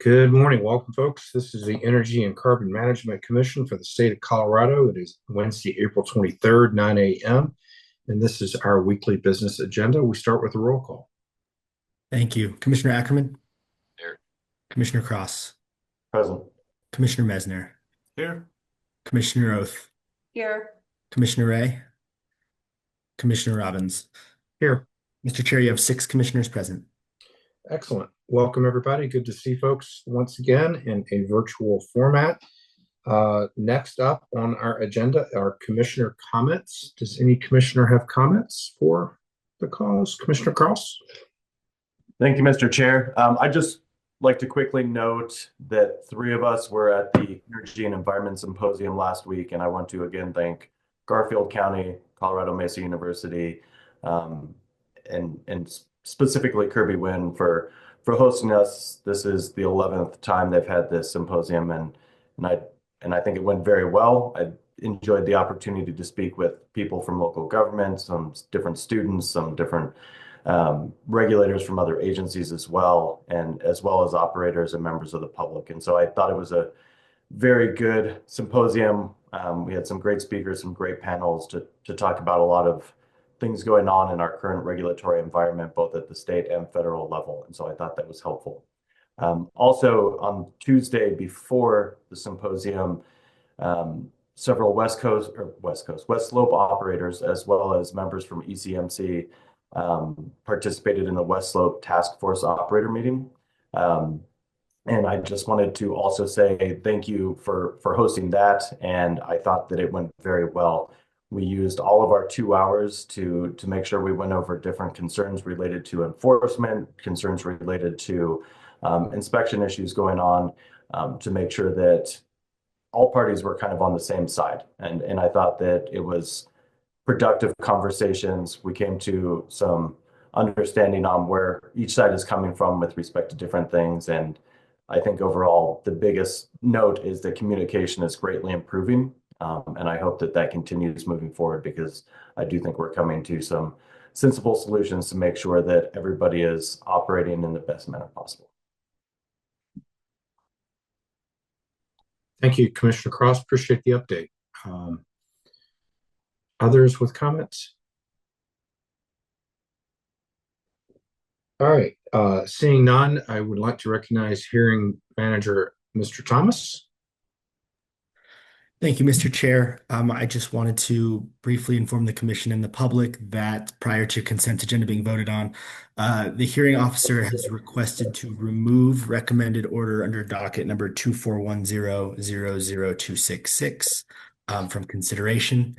Good morning. Welcome, folks. This is the Energy and Carbon Management Commission for the state of Colorado. It is Wednesday, April 23rd, 9 a.m., and this is our weekly business agenda. We start with a roll call. Thank you. Commissioner Ackerman, Here. Commissioner Cross, Present. Commissioner Mesner, Here. Commissioner Oath, Here. Commissioner Ray, Commissioner Robbins. Here. Mr. Chair, you have 6 commissioners present. Excellent. Welcome, everybody. Good to see folks once again in a virtual format. Next up on our agenda are commissioner comments. Does any commissioner have comments for the cause? Commissioner Cross? Thank you, Mr. Chair. I'd just like to quickly note that 3 of us were at the Energy and Environment Symposium last week, and I want to again thank Garfield County, Colorado Mesa University, and specifically Kirby Wynn for hosting us. This is the 11th time they've had this symposium, and I think it went very well. I enjoyed the opportunity to speak with people from local governments, some different students, some different regulators from other agencies as well as operators and members of the public. And so I thought it was a very good symposium. We had some great speakers, some great panels to talk about a lot of things going on in our current regulatory environment, both at the state and federal level. And so I thought that was helpful. Also, on Tuesday before the symposium, several West Slope operators, as well as members from ECMC, participated in the West Slope Task Force operator meeting. And I just wanted to also say thank you for hosting that. And I thought that it went very well. We used all of our 2 hours to make sure we went over different concerns related to enforcement, concerns related to inspection issues going on, to make sure that all parties were kind of on the same side. And I thought that it was productive conversations. We came to some understanding on where each side is coming from with respect to different things. And I think overall, the biggest note is that communication is greatly improving. And I hope that continues moving forward, because I do think we're coming to some sensible solutions to make sure that everybody is operating in the best manner possible. Thank you, Commissioner Cross. Appreciate the update. Others with comments? All right. Seeing none, I would like to recognize Hearing Manager Mr. Thomas. Thank you, Mr. Chair. I just wanted to briefly inform the commission and the public that prior to consent agenda being voted on, the hearing officer has requested to remove recommended order under docket number 241000266 from consideration.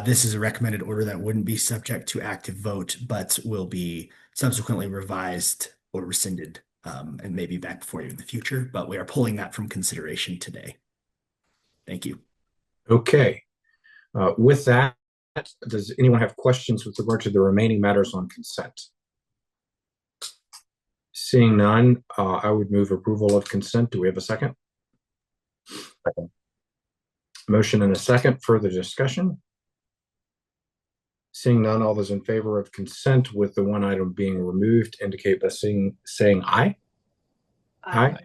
This is a recommended order that wouldn't be subject to active vote, but will be subsequently revised or rescinded, and maybe back before you in the future. But we are pulling that from consideration today. Thank you. Okay. With that, does anyone have questions with regard to the remaining matters on consent? Seeing none, I would move approval of consent. Do we have a second? Second. Motion and a second. Further discussion? Seeing none, all those in favor of consent with the one item being removed indicate by saying aye. Aye.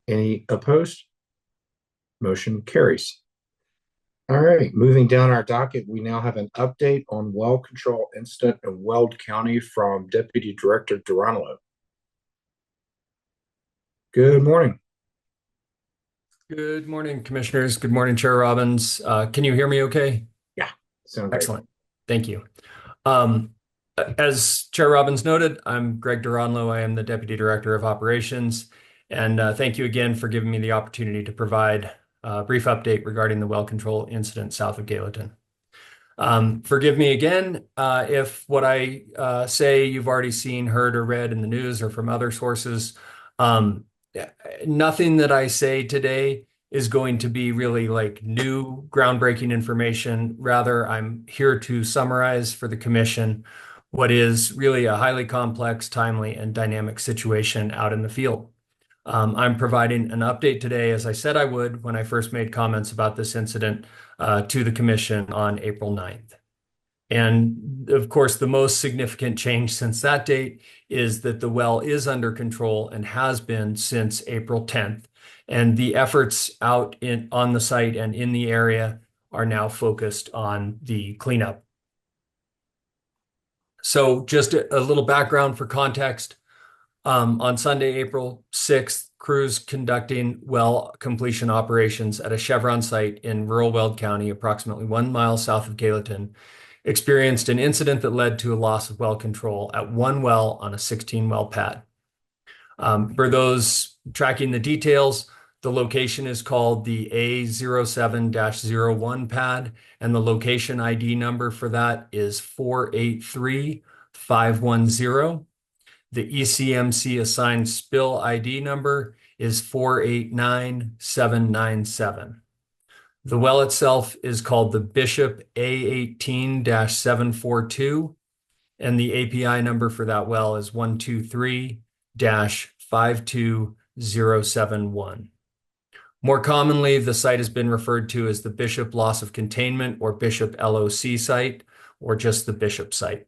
Any opposed? Motion carries. All right, moving down our docket, we now have an update on well control incident in Weld County from Deputy Director Duranlo. Good morning. Good morning, commissioners. Good morning, Chair Robbins. Can you hear me okay? Yeah, sounds great. Excellent. Thank you. As Chair Robbins noted, I'm Greg Duranlo. I am the Deputy Director of Operations. And thank you again for giving me the opportunity to provide a brief update regarding the well control incident south of Gallatin. Forgive me again if what I say you've already seen, heard, or read in the news or from other sources. Nothing that I say today is going to be really like new groundbreaking information. Rather, I'm here to summarize for the commission what is really a highly complex, timely, and dynamic situation out in the field. I'm providing an update today, as I said I would when I first made comments about this incident to the commission on April 9th. And of course, the most significant change since that date is that the well is under control and has been since April 10th. And the efforts out on the site and in the area are now focused on the cleanup. So just a little background for context. On Sunday, April 6th, crews conducting well completion operations at a Chevron site in rural Weld County, approximately 1 mile south of Gallatin, experienced an incident that led to a loss of well control at one well on a 16-well pad. For those tracking the details, the location is called the A07-01 pad, and the location ID number for that is 483510. The ECMC assigned spill ID number is 489797. The well itself is called the Bishop A18-742, and the API number for that well is 123-52071. More commonly, the site has been referred to as the Bishop Loss of Containment or Bishop LOC site, or just the Bishop site.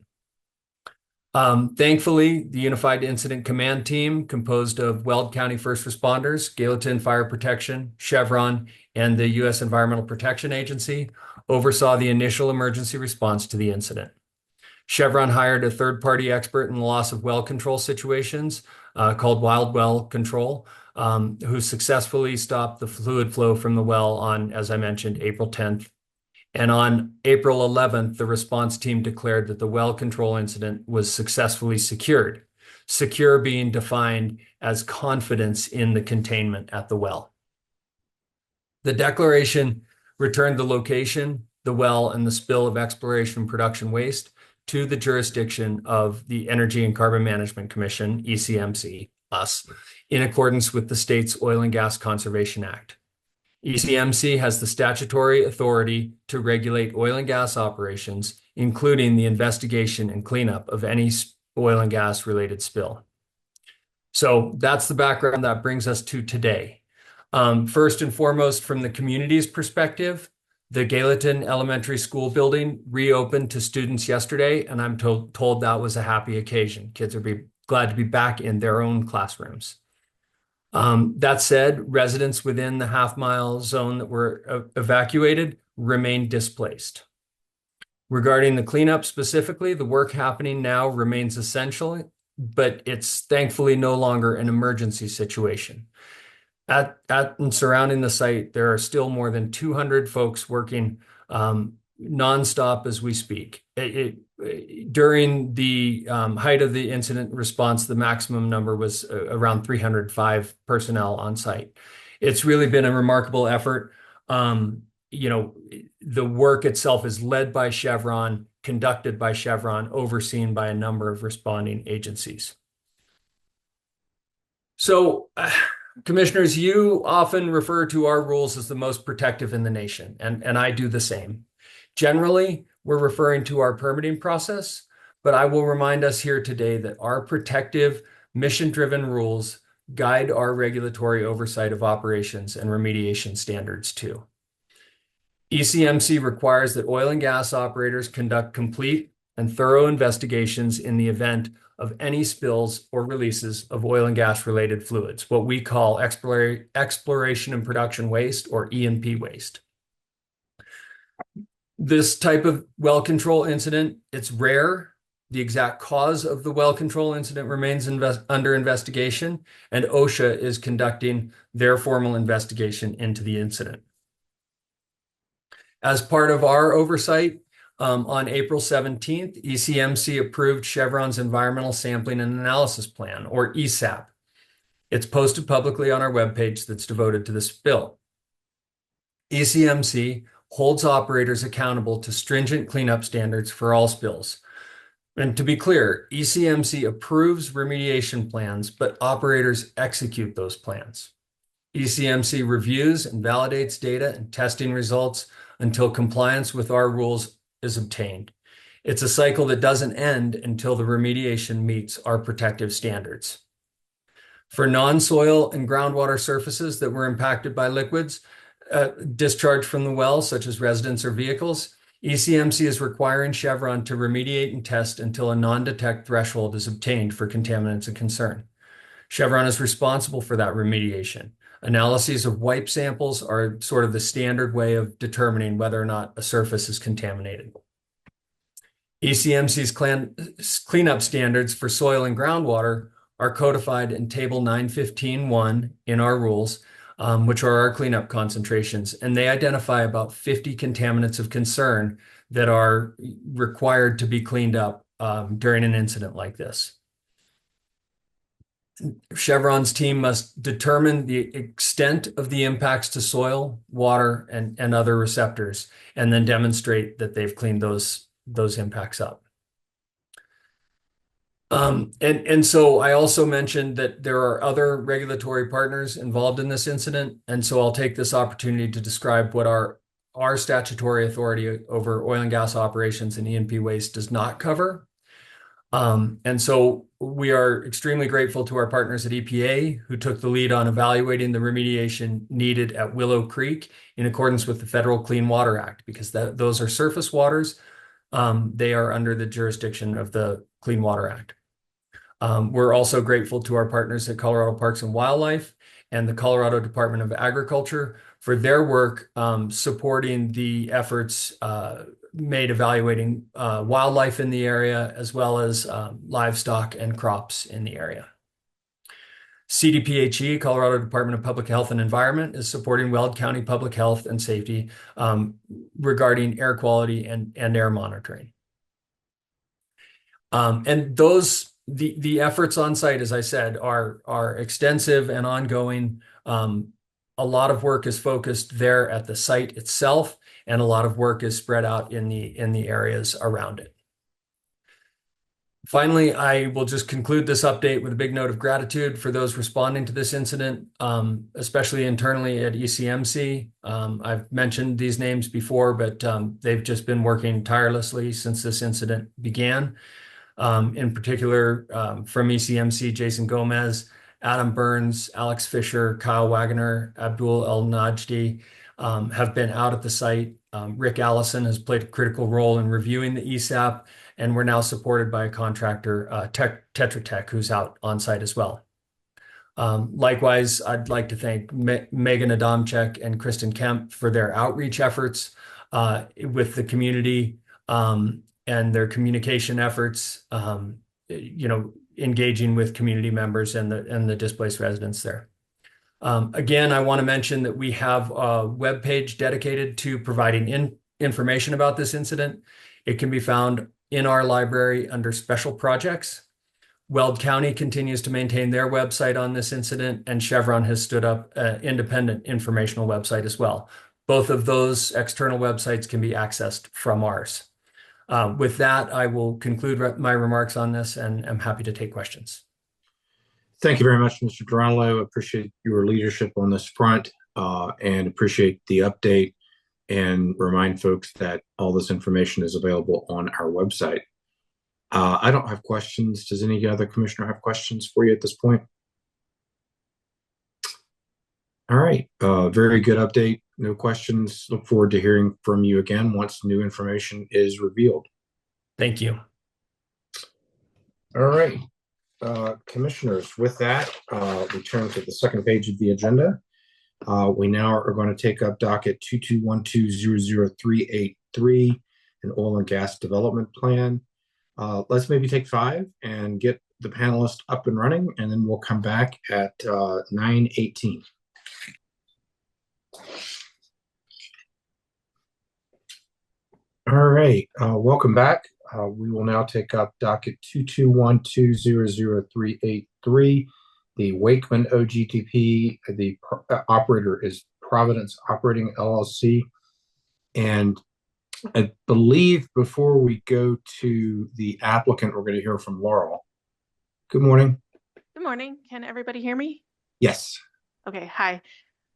Thankfully, the Unified Incident Command Team, composed of Weld County first responders, Gallatin Fire Protection, Chevron, and the U.S. Environmental Protection Agency, oversaw the initial emergency response to the incident. Chevron hired a third-party expert in loss of well control situations called Wild Well Control, who successfully stopped the fluid flow from the well on, as I mentioned, April 10th. And on April 11th, the response team declared that the well control incident was successfully secured, secure being defined as confidence in the containment at the well. The declaration returned the location, the well, and the spill of exploration and production waste to the jurisdiction of the Energy and Carbon Management Commission, ECMC, us, in accordance with the state's Oil and Gas Conservation Act. ECMC has the statutory authority to regulate oil and gas operations, including the investigation and cleanup of any oil and gas related spill. So that's the background that brings us to today. First and foremost, from the community's perspective, the Gallatin Elementary School building reopened to students yesterday, and I'm told that was a happy occasion. Kids are glad to be back in their own classrooms. That said, residents within the half-mile zone that were evacuated remain displaced. Regarding the cleanup specifically, the work happening now remains essential, but it's thankfully no longer an emergency situation. At and surrounding the site, there are still more than 200 folks working nonstop as we speak. During the height of the incident response, the maximum number was around 305 personnel on site. It's really been a remarkable effort. The work itself is led by Chevron, conducted by Chevron, overseen by a number of responding agencies. So, commissioners, you often refer to our rules as the most protective in the nation, and I do the same. Generally, we're referring to our permitting process, but I will remind us here today that our protective, mission-driven rules guide our regulatory oversight of operations and remediation standards too. ECMC requires that oil and gas operators conduct complete and thorough investigations in the event of any spills or releases of oil and gas related fluids, what we call exploration and production waste, or E&P waste. This type of well control incident, it's rare. The exact cause of the well control incident remains under investigation, and OSHA is conducting their formal investigation into the incident. As part of our oversight, on April 17th, ECMC approved Chevron's Environmental Sampling and Analysis Plan, or ESAP. It's posted publicly on our webpage that's devoted to the spill. ECMC holds operators accountable to stringent cleanup standards for all spills. And to be clear, ECMC approves remediation plans, but operators execute those plans. ECMC reviews and validates data and testing results until compliance with our rules is obtained. It's a cycle that doesn't end until the remediation meets our protective standards. For non-soil and groundwater surfaces that were impacted by liquids discharged from the well, such as residents or vehicles, ECMC is requiring Chevron to remediate and test until a non-detect threshold is obtained for contaminants of concern. Chevron is responsible for that remediation. Analyses of wipe samples are sort of the standard way of determining whether or not a surface is contaminated. ECMC's cleanup standards for soil and groundwater are codified in Table 915.1 in our rules, which are our cleanup concentrations, and they identify about 50 contaminants of concern that are required to be cleaned up during an incident like this. Chevron's team must determine the extent of the impacts to soil, water, and other receptors, and then demonstrate that they've cleaned those impacts up. And so I also mentioned that there are other regulatory partners involved in this incident, and so I'll take this opportunity to describe what our statutory authority over oil and gas operations and E&P waste does not cover. And so we are extremely grateful to our partners at EPA, who took the lead on evaluating the remediation needed at Willow Creek in accordance with the Federal Clean Water Act, because those are surface waters. They are under the jurisdiction of the Clean Water Act. We're also grateful to our partners at Colorado Parks and Wildlife and the Colorado Department of Agriculture for their work supporting the efforts made evaluating wildlife in the area, as well as livestock and crops in the area. CDPHE, Colorado Department of Public Health and Environment, is supporting Weld County Public Health and Safety regarding air quality and air monitoring. And the efforts on site, as I said, are extensive and ongoing. A lot of work is focused there at the site itself, and a lot of work is spread out in the areas around it. Finally, I will just conclude this update with a big note of gratitude for those responding to this incident, especially internally at ECMC. I've mentioned these names before, but they've just been working tirelessly since this incident began. In particular, from ECMC, Jason Gomez, Adam Burns, Alex Fisher, Kyle Wagoner, Abdul El Najdi have been out at the site. Rick Allison has played a critical role in reviewing the ESAP, and we're now supported by a contractor, Tetra Tech, who's out on site as well. Likewise, I'd like to thank Megan Adamczyk and Kristen Kemp for their outreach efforts with the community and their communication efforts, engaging with community members and the displaced residents there. Again, I want to mention that we have a webpage dedicated to providing information about this incident. It can be found in our library under special projects. Weld County continues to maintain their website on this incident, and Chevron has stood up an independent informational website as well. Both of those external websites can be accessed from ours. With that, I will conclude my remarks on this, and I'm happy to take questions. Thank you very much, Mr. Geronimo. Appreciate your leadership on this front and appreciate the update, and remind folks that all this information is available on our website. I don't have questions. Does any other commissioner have questions for you at this point? All right. Very good update. No questions. Look forward to hearing from you again once new information is revealed. Thank you. All right. Commissioners, with that, we turn to the second page of the agenda. We now are going to take up docket 221200383, an oil and gas development plan. Let's maybe take 5 and get the panelists up and running, and then we'll come back at 9:18. All right, welcome back. We will now take up docket 221200383, the Wakeman OGTP. The operator is Providence Operating LLC. And I believe before we go to the applicant, we're going to hear from Laurel. Good morning. Good morning. Can everybody hear me? Yes. Okay. Hi.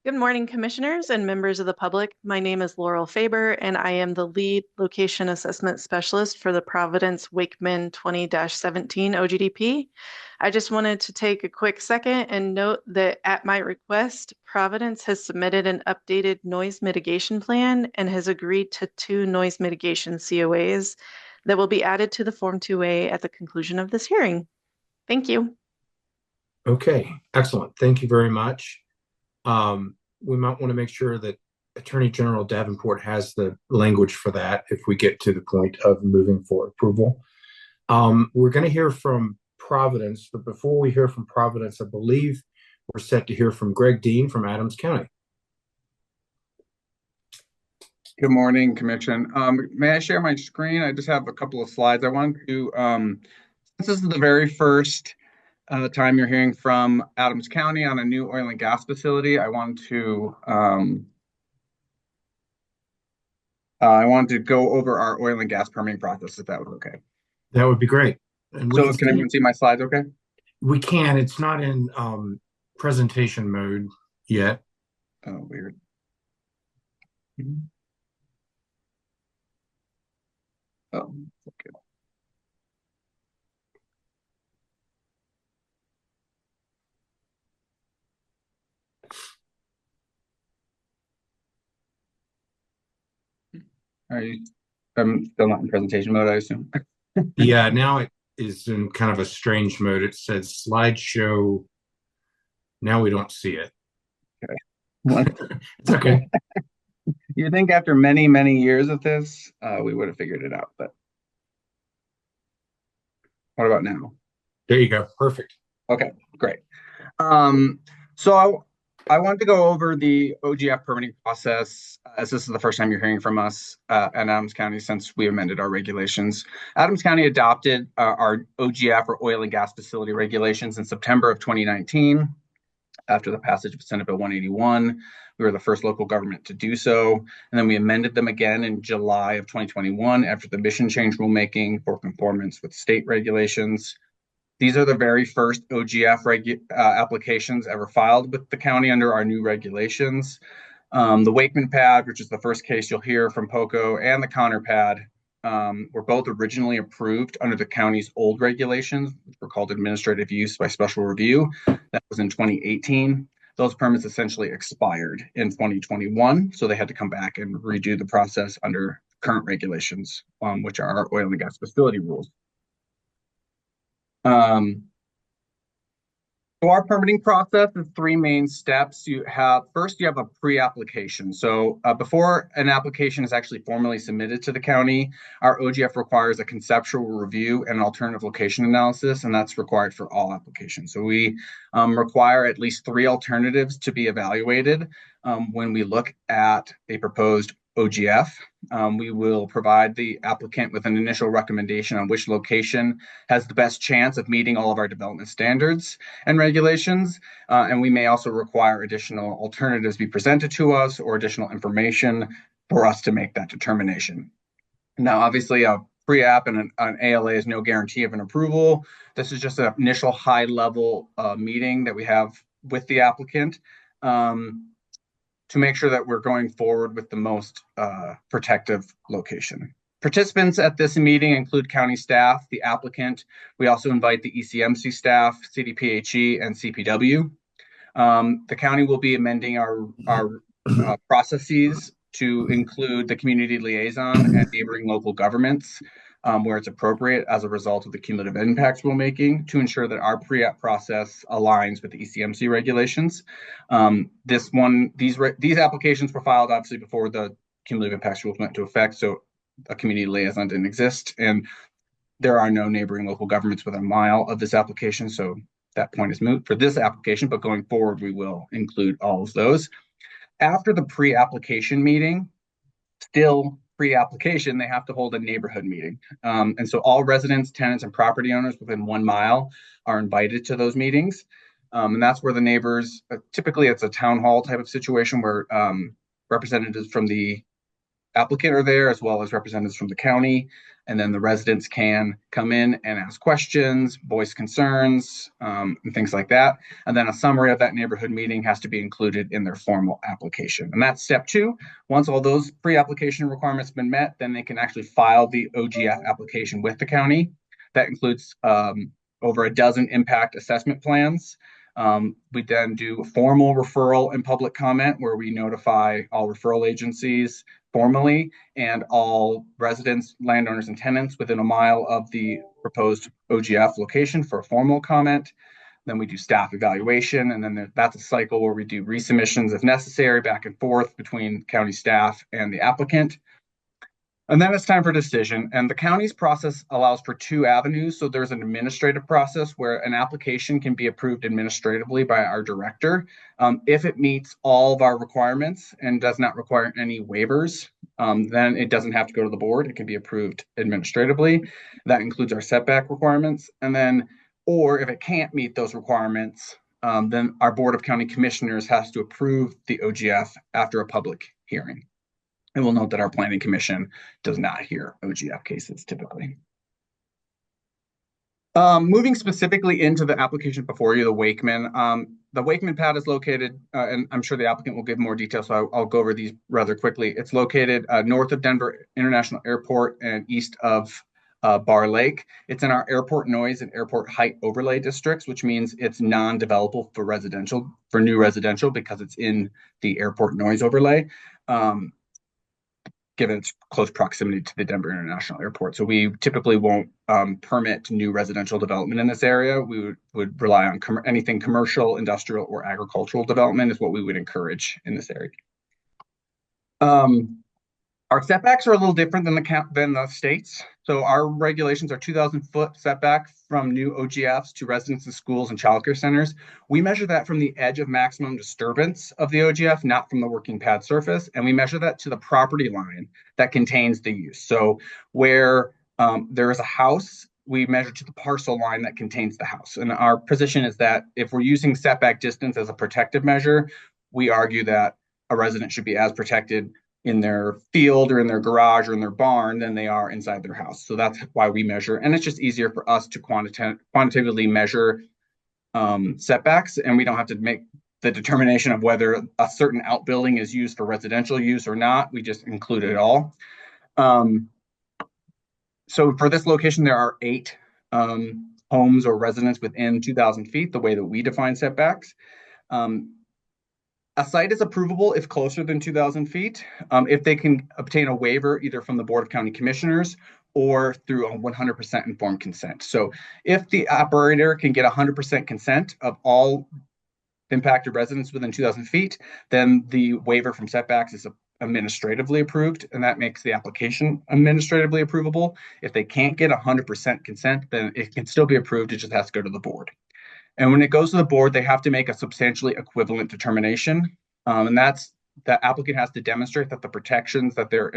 Good morning, commissioners and members of the public. My name is Laurel Faber, and I am the lead location assessment specialist for the Providence Wakeman 20-17 OGDP. I just wanted to take a quick second and note that at my request, Providence has submitted an updated noise mitigation plan and has agreed to 2 noise mitigation COAs that will be added to the Form 2A at the conclusion of this hearing. Thank you. Okay, excellent. Thank you very much. We might want to make sure that Attorney General Davenport has the language for that if we get to the point of moving for approval. We're going to hear from Providence, but before we hear from Providence, I believe we're set to hear from Greg Dean from Adams County. Good morning, Commission. May I share my screen? I just have a couple of slides. I want to, since this is the very first time you're hearing from Adams County on a new oil and gas facility, I want to go over our oil and gas permitting process, if that was okay. That would be great. And So can everyone see my slides okay? We can. It's not in presentation mode yet. Oh, weird. Oh, okay. I'm still not in presentation mode, I assume. Yeah, now it is in kind of a strange mode. It says slideshow. Now we don't see it. Okay. It's okay. You'd think after many, many years of this, we would have figured it out, but what about now? There you go. Perfect. Okay, great. So I wanted to go over the OGF permitting process, as this is the first time you're hearing from us at Adams County since we amended our regulations. Adams County adopted our OGF, or oil and gas facility regulations, in September of 2019 after the passage of Senate Bill 181. We were the first local government to do so. And then we amended them again in July of 2021 after the mission change rulemaking for conformance with state regulations. These are the very first OGF applications ever filed with the county under our new regulations. The Wakeman pad, which is the first case you'll hear from POCO, and the Connor pad were both originally approved under the county's old regulations, which were called administrative use by special review. That was in 2018. Those permits essentially expired in 2021, so they had to come back and redo the process under current regulations, which are our oil and gas facility rules. So our permitting process is 3 main steps. First, you have a pre-application. So before an application is actually formally submitted to the county, our OGF requires a conceptual review and alternative location analysis, and that's required for all applications. So we require at least 3 alternatives to be evaluated when we look at a proposed OGF. We will provide the applicant with an initial recommendation on which location has the best chance of meeting all of our development standards and regulations. And we may also require additional alternatives be presented to us or additional information for us to make that determination. Now, obviously, a pre-app and an ALA is no guarantee of an approval. This is just an initial high-level meeting that we have with the applicant to make sure that we're going forward with the most protective location. Participants at this meeting include county staff, the applicant. We also invite the ECMC staff, CDPHE, and CPW. The county will be amending our processes to include the community liaison and neighboring local governments where it's appropriate as a result of the cumulative impacts rulemaking to ensure that our pre-app process aligns with the ECMC regulations. These applications were filed obviously before the cumulative impacts rules went into effect, so a community liaison didn't exist, and there are no neighboring local governments within a mile of this application, so that point is moot for this application, but going forward, we will include all of those. After the pre-application meeting, still pre-application, they have to hold a neighborhood meeting. And so all residents, tenants, and property owners within 1 mile are invited to those meetings. And that's where the neighbors, typically it's a town hall type of situation where representatives from the applicant are there, as well as representatives from the county. And then the residents can come in and ask questions, voice concerns, and things like that. And then a summary of that neighborhood meeting has to be included in their formal application. And that's step 2. Once all those pre-application requirements have been met, then they can actually file the OGF application with the county. That includes over a dozen impact assessment plans. We then do a formal referral and public comment where we notify all referral agencies formally and all residents, landowners, and tenants within a mile of the proposed OGF location for a formal comment. Then we do staff evaluation, and then that's a cycle where we do resubmissions if necessary, back and forth between county staff and the applicant. And then it's time for decision. And the county's process allows for 2 avenues. So there's an administrative process where an application can be approved administratively by our director. If it meets all of our requirements and does not require any waivers, then it doesn't have to go to the board. It can be approved administratively. That includes our setback requirements. And then, or if it can't meet those requirements, then our Board of County Commissioners has to approve the OGF after a public hearing. And we'll note that our Planning Commission does not hear OGF cases typically. Moving specifically into the application before you, the Wakeman. The Wakeman pad is located, and I'm sure the applicant will give more details, so I'll go over these rather quickly. It's located north of Denver International Airport and east of Bar Lake. It's in our airport noise and airport height overlay districts, which means it's non-developable for residential, for new residential, because it's in the airport noise overlay. Given its close proximity to the Denver International Airport. So we typically won't permit new residential development in this area. We would rely on anything commercial, industrial, or agricultural development is what we would encourage in this area. Our setbacks are a little different than the states. So our regulations are 2,000-foot setback from new OGFs to residences, schools, and childcare centers. We measure that from the edge of maximum disturbance of the OGF, not from the working pad surface. And we measure that to the property line that contains the use. So where there is a house, we measure to the parcel line that contains the house. And our position is that if we're using setback distance as a protective measure, we argue that a resident should be as protected in their field or in their garage or in their barn than they are inside their house. So that's why we measure. And it's just easier for us to quantitatively measure setbacks, and we don't have to make the determination of whether a certain outbuilding is used for residential use or not. We just include it all. So for this location, there are 8 homes or residents within 2,000 feet, the way that we define setbacks. A site is approvable if closer than 2,000 feet, if they can obtain a waiver either from the Board of County Commissioners or through a 100% informed consent. So if the operator can get 100% consent of all impacted residents within 2,000 feet, then the waiver from setbacks is administratively approved, and that makes the application administratively approvable. If they can't get 100% consent, then it can still be approved. It just has to go to the board. And when it goes to the board, they have to make a substantially equivalent determination. And that's the applicant has to demonstrate that the protections that they're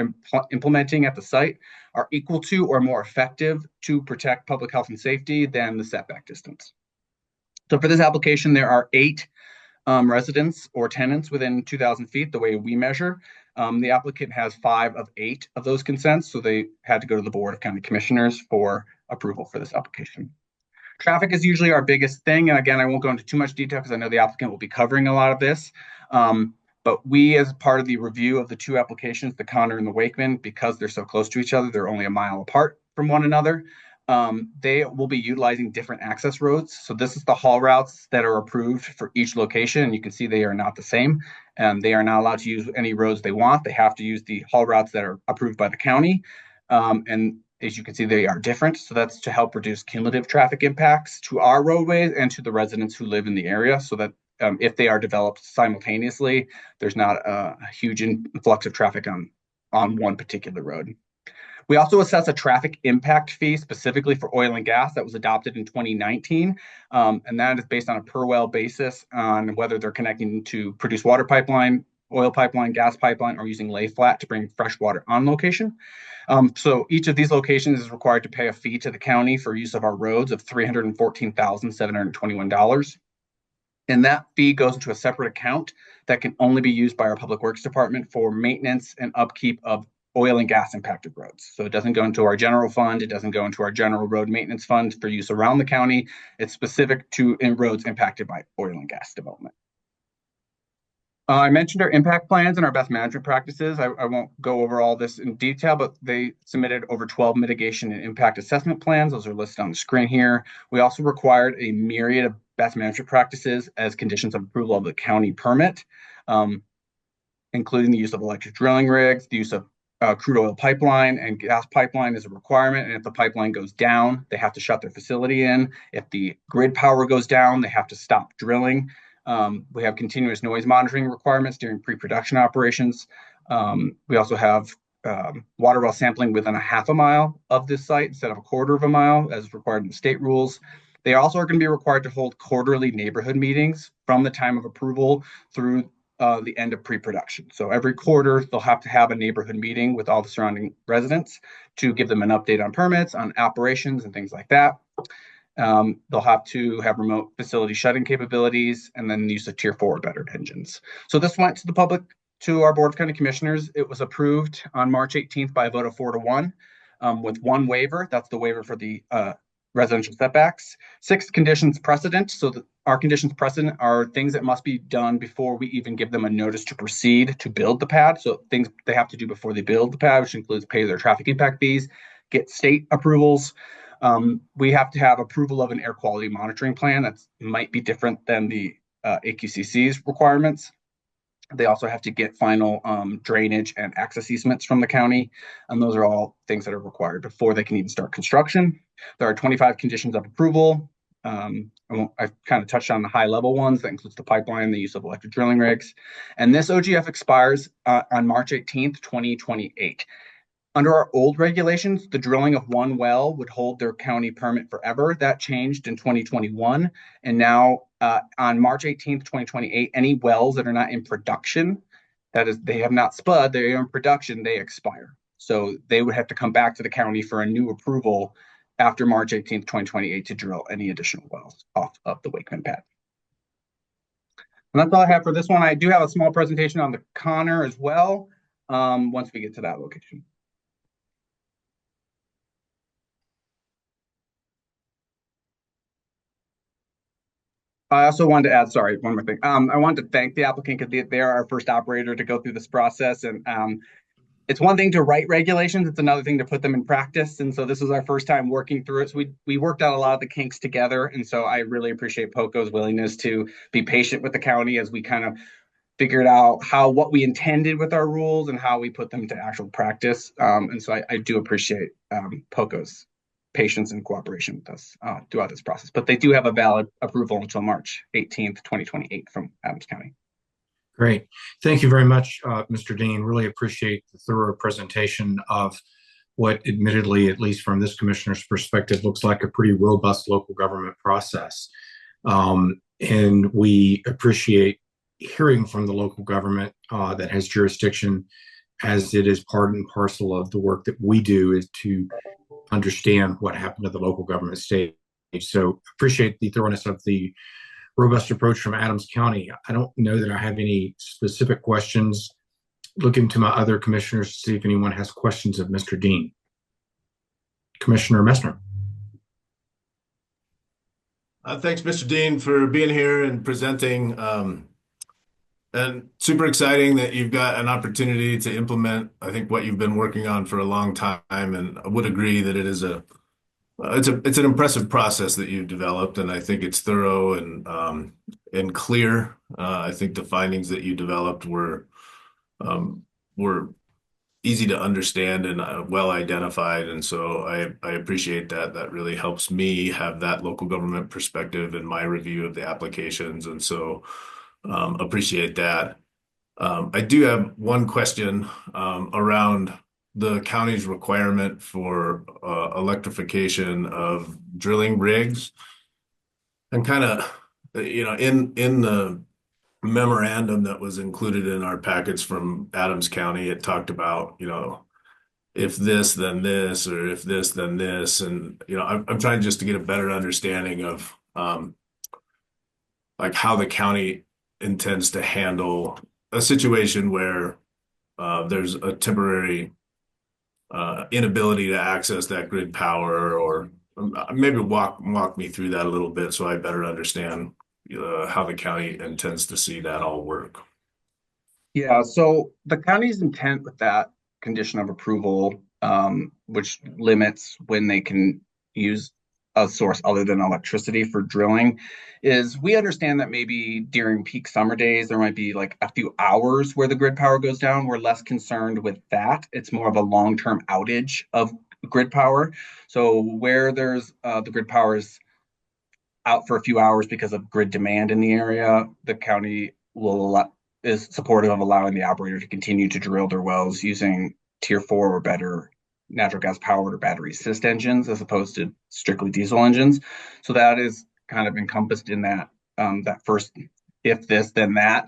implementing at the site are equal to or more effective to protect public health and safety than the setback distance. So for this application, there are 8 residents or tenants within 2,000 feet, the way we measure. The applicant has 5 of 8 of those consents, so they had to go to the Board of County Commissioners for approval for this application. Traffic is usually our biggest thing. And again, I won't go into too much detail because I know the applicant will be covering a lot of this. But we, as part of the review of the 2 applications, the Connor and the Wakeman, because they're so close to each other, they're only a mile apart from one another. They will be utilizing different access roads. So this is the haul routes that are approved for each location. And you can see they are not the same. They are not allowed to use any roads they want. They have to use the haul routes that are approved by the county. And as you can see, they are different. So that's to help reduce cumulative traffic impacts to our roadways and to the residents who live in the area, so that if they are developed simultaneously, there's not a huge influx of traffic on one particular road. We also assess a traffic impact fee specifically for oil and gas that was adopted in 2019. And that is based on a per well basis on whether they're connecting to produced water pipeline, oil pipeline, gas pipeline, or using lay flat to bring fresh water on location. So each of these locations is required to pay a fee to the county for use of our roads of $314,721. And that fee goes into a separate account that can only be used by our Public Works Department for maintenance and upkeep of oil and gas impacted roads. So it doesn't go into our general fund. It doesn't go into our general road maintenance fund for use around the county. It's specific to roads impacted by oil and gas development. I mentioned our impact plans and our best management practices. I won't go over all this in detail, but they submitted over 12 mitigation and impact assessment plans. Those are listed on the screen here. We also required a myriad of best management practices as conditions of approval of the county permit, including the use of electric drilling rigs, the use of crude oil pipeline and gas pipeline is a requirement. And if the pipeline goes down, they have to shut their facility in. If the grid power goes down, they have to stop drilling. We have continuous noise monitoring requirements during pre-production operations. We also have water well sampling within a half a mile of this site instead of a quarter of a mile as required in the state rules. They also are going to be required to hold quarterly neighborhood meetings from the time of approval through the end of pre-production. So every quarter, they'll have to have a neighborhood meeting with all the surrounding residents to give them an update on permits, on operations, and things like that. They'll have to have remote facility shutting capabilities and then the use of Tier 4 bettered engines. So this went to the public, to our Board of County Commissioners. It was approved on March 18th by a vote of 4-1 with one waiver. That's the waiver for the residential setbacks. 6 conditions precedent. So our conditions precedent are things that must be done before we even give them a notice to proceed to build the pad. So things they have to do before they build the pad, which includes pay their traffic impact fees, get state approvals. We have to have approval of an air quality monitoring plan that might be different than the AQCC's requirements. They also have to get final drainage and access easements from the county. And those are all things that are required before they can even start construction. There are 25 conditions of approval. I've kind of touched on the high level ones. That includes the pipeline, the use of electric drilling rigs. And this OGF expires on March 18th, 2028. Under our old regulations, the drilling of one well would hold their county permit forever. That changed in 2021. And now on March 18th, 2028, any wells that are not in production, that is, they have not spud, they are in production, they expire. So they would have to come back to the county for a new approval after March 18th, 2028 to drill any additional wells off of the Wakeman pad. And that's all I have for this one. I do have a small presentation on the Connor as well once we get to that location. I also wanted to add, sorry, one more thing. I wanted to thank the applicant because they are our first operator to go through this process. And it's one thing to write regulations, it's another thing to put them in practice. And so this was our first time working through it. So we worked out a lot of the kinks together. And so I really appreciate POCO's willingness to be patient with the county as we kind of figured out what we intended with our rules and how we put them to actual practice. And so I do appreciate POCO's patience and cooperation with us throughout this process. But they do have a valid approval until March 18th, 2028 from Adams County. Great. Thank you very much, Mr. Dean. Really appreciate the thorough presentation of what admittedly, at least from this commissioner's perspective, looks like a pretty robust local government process. And we appreciate hearing from the local government that has jurisdiction, as it is part and parcel of the work that we do, is to understand what happened to the local government stage. So appreciate the thoroughness of the robust approach from Adams County. I don't know that I have any specific questions. Looking to my other commissioners to see if anyone has questions of Mr. Dean. Commissioner Messner. Thanks, Mr. Dean, for being here and presenting. And super exciting that you've got an opportunity to implement, I think, what you've been working on for a long time. And I would agree that it is it's an impressive process that you've developed, and I think it's thorough and clear. I think the findings that you developed were easy to understand and well identified, and so I appreciate that. That really helps me have that local government perspective in my review of the applications, and so appreciate that. I do have one question around the county's requirement for electrification of drilling rigs, and kind of, in the memorandum that was included in our packets from Adams County, it talked about, if this, then this, or if this, then this. And, I'm trying just to get a better understanding of like how the county intends to handle a situation where there's a temporary inability to access that grid power, or maybe walk me through that a little bit so I better understand how the county intends to see that all work. Yeah, so the county's intent with that condition of approval, which limits when they can use a source other than electricity for drilling, is we understand that maybe during peak summer days, there might be like a few hours where the grid power goes down. We're less concerned with that. It's more of a long-term outage of grid power. So where there's the grid power is out for a few hours because of grid demand in the area, the county is supportive of allowing the operator to continue to drill their wells using tier 4 or better natural gas powered or battery assist engines as opposed to strictly diesel engines. So that is kind of encompassed in that that first if this then that.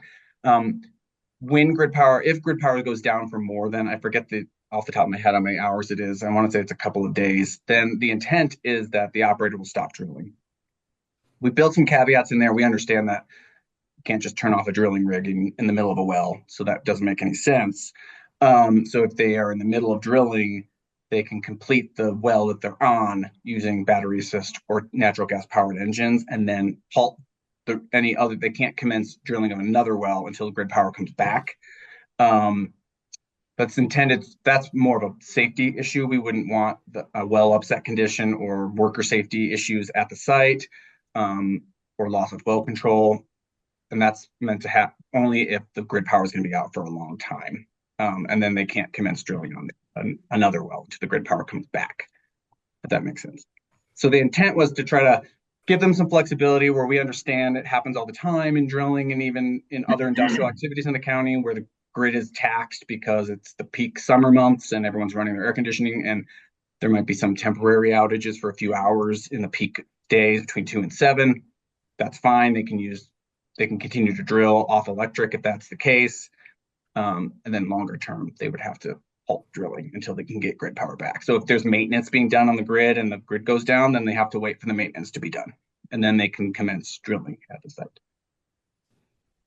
When grid power, if grid power goes down for more than, I forget the off the top of my head how many hours it is, I want to say it's a couple of days, then the intent is that the operator will stop drilling. We built some caveats in there. We understand that you can't just turn off a drilling rig in the middle of a well, so that doesn't make any sense. So if they are in the middle of drilling, they can complete the well that they're on using battery assist or natural gas powered engines, and then halt they can't commence drilling of another well until the grid power comes back. That's intended, that's more of a safety issue. We wouldn't want a well upset condition or worker safety issues at the site, or loss of well control. And that's meant to happen only if the grid power is going to be out for a long time. And then they can't commence drilling on another well until the grid power comes back, if that makes sense. So the intent was to try to give them some flexibility where we understand it happens all the time in drilling and even in other industrial activities in the county where the grid is taxed because it's the peak summer months and everyone's running their air conditioning, and there might be some temporary outages for a few hours in the peak days between 2 and 7. That's fine. They can continue to drill off electric if that's the case. And then longer term, they would have to halt drilling until they can get grid power back. So if there's maintenance being done on the grid and the grid goes down, then they have to wait for the maintenance to be done. And then they can commence drilling at the site.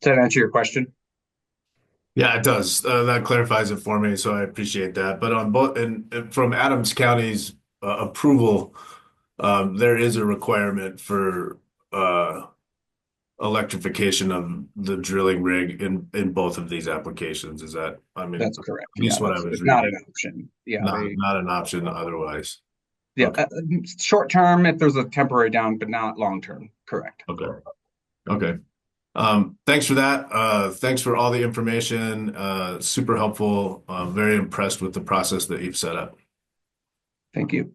Does that answer your question? Yeah, it does. That clarifies it for me, so I appreciate that. But on both, and from Adams County's approval, there is a requirement for electrification of the drilling rig in both of these applications. Is that, I mean, That's correct. at least Yeah, what I was it's not reading. an option. Yeah, Not an option otherwise. yeah. Okay. Short term if there's a temporary down, but not long term. Correct. Okay. Okay. Thanks for that. Thanks for all the information. Super helpful. Very impressed with the process that you've set up. Thank you.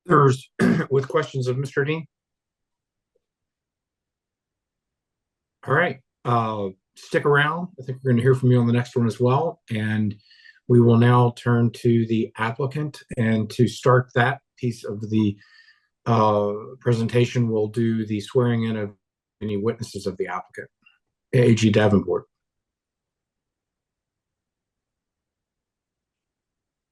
There's with questions of Mr. Dean. All right. Stick around. I think we're going to hear from you on the next one as well. And we will now turn to the applicant. And to start that piece of the presentation, we'll do the swearing in of any witnesses of the applicant. AG Davenport.